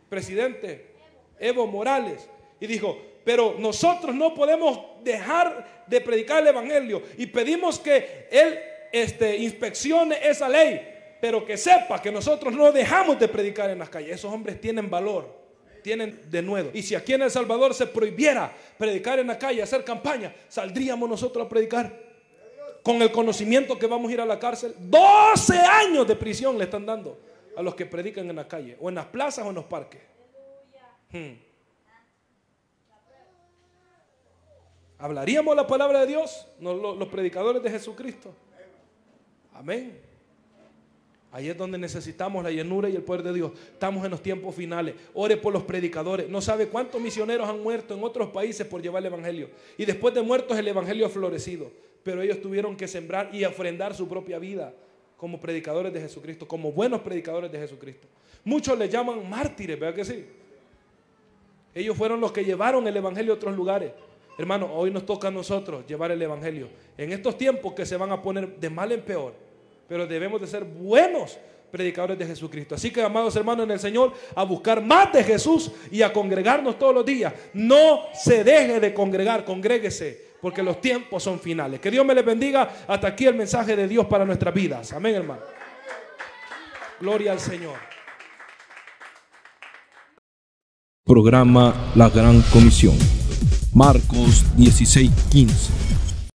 S2: presidente Evo Morales, y dijo, pero nosotros no podemos dejar de predicar el evangelio, y pedimos que él inspeccione esa ley, pero que sepa que nosotros no dejamos de predicar en las calles. Esos hombres tienen valor, tienen denuedo. Y si aquí en El Salvador se prohibiera predicar en la calle, hacer campaña, saldríamos nosotros a predicar con el conocimiento que vamos a ir a la cárcel. 12 años de prisión le están dando a los que predican en la calle, o en las plazas o en los parques. ¿Hablaríamos la palabra de Dios? Los predicadores de Jesucristo. Amén. Ahí es donde necesitamos la llenura y el poder de Dios. Estamos en los tiempos finales. Ore por los predicadores. No sabe cuántos misioneros han muerto en otros países por llevar el evangelio. Y después de muertos el evangelio ha florecido. Pero ellos tuvieron que sembrar y ofrendar su propia vida como predicadores de Jesucristo, como buenos predicadores de Jesucristo. Muchos les llaman mártires, ¿verdad que sí? Ellos fueron los que llevaron el evangelio a otros lugares. Hermano, hoy nos toca a nosotros llevar el evangelio. En estos tiempos que se van a poner de mal en peor, pero debemos de ser buenos predicadores de Jesucristo. Así que, amados hermanos en el Señor, a buscar más de Jesús y a congregarnos todos los días. No se deje de congregar, congréguese, porque los tiempos son finales. Que Dios me les bendiga. Hasta aquí el mensaje de Dios para nuestras vidas. Amén, hermano. Gloria al Señor.
S1: Programa La Gran Comisión. Marcos 16:15.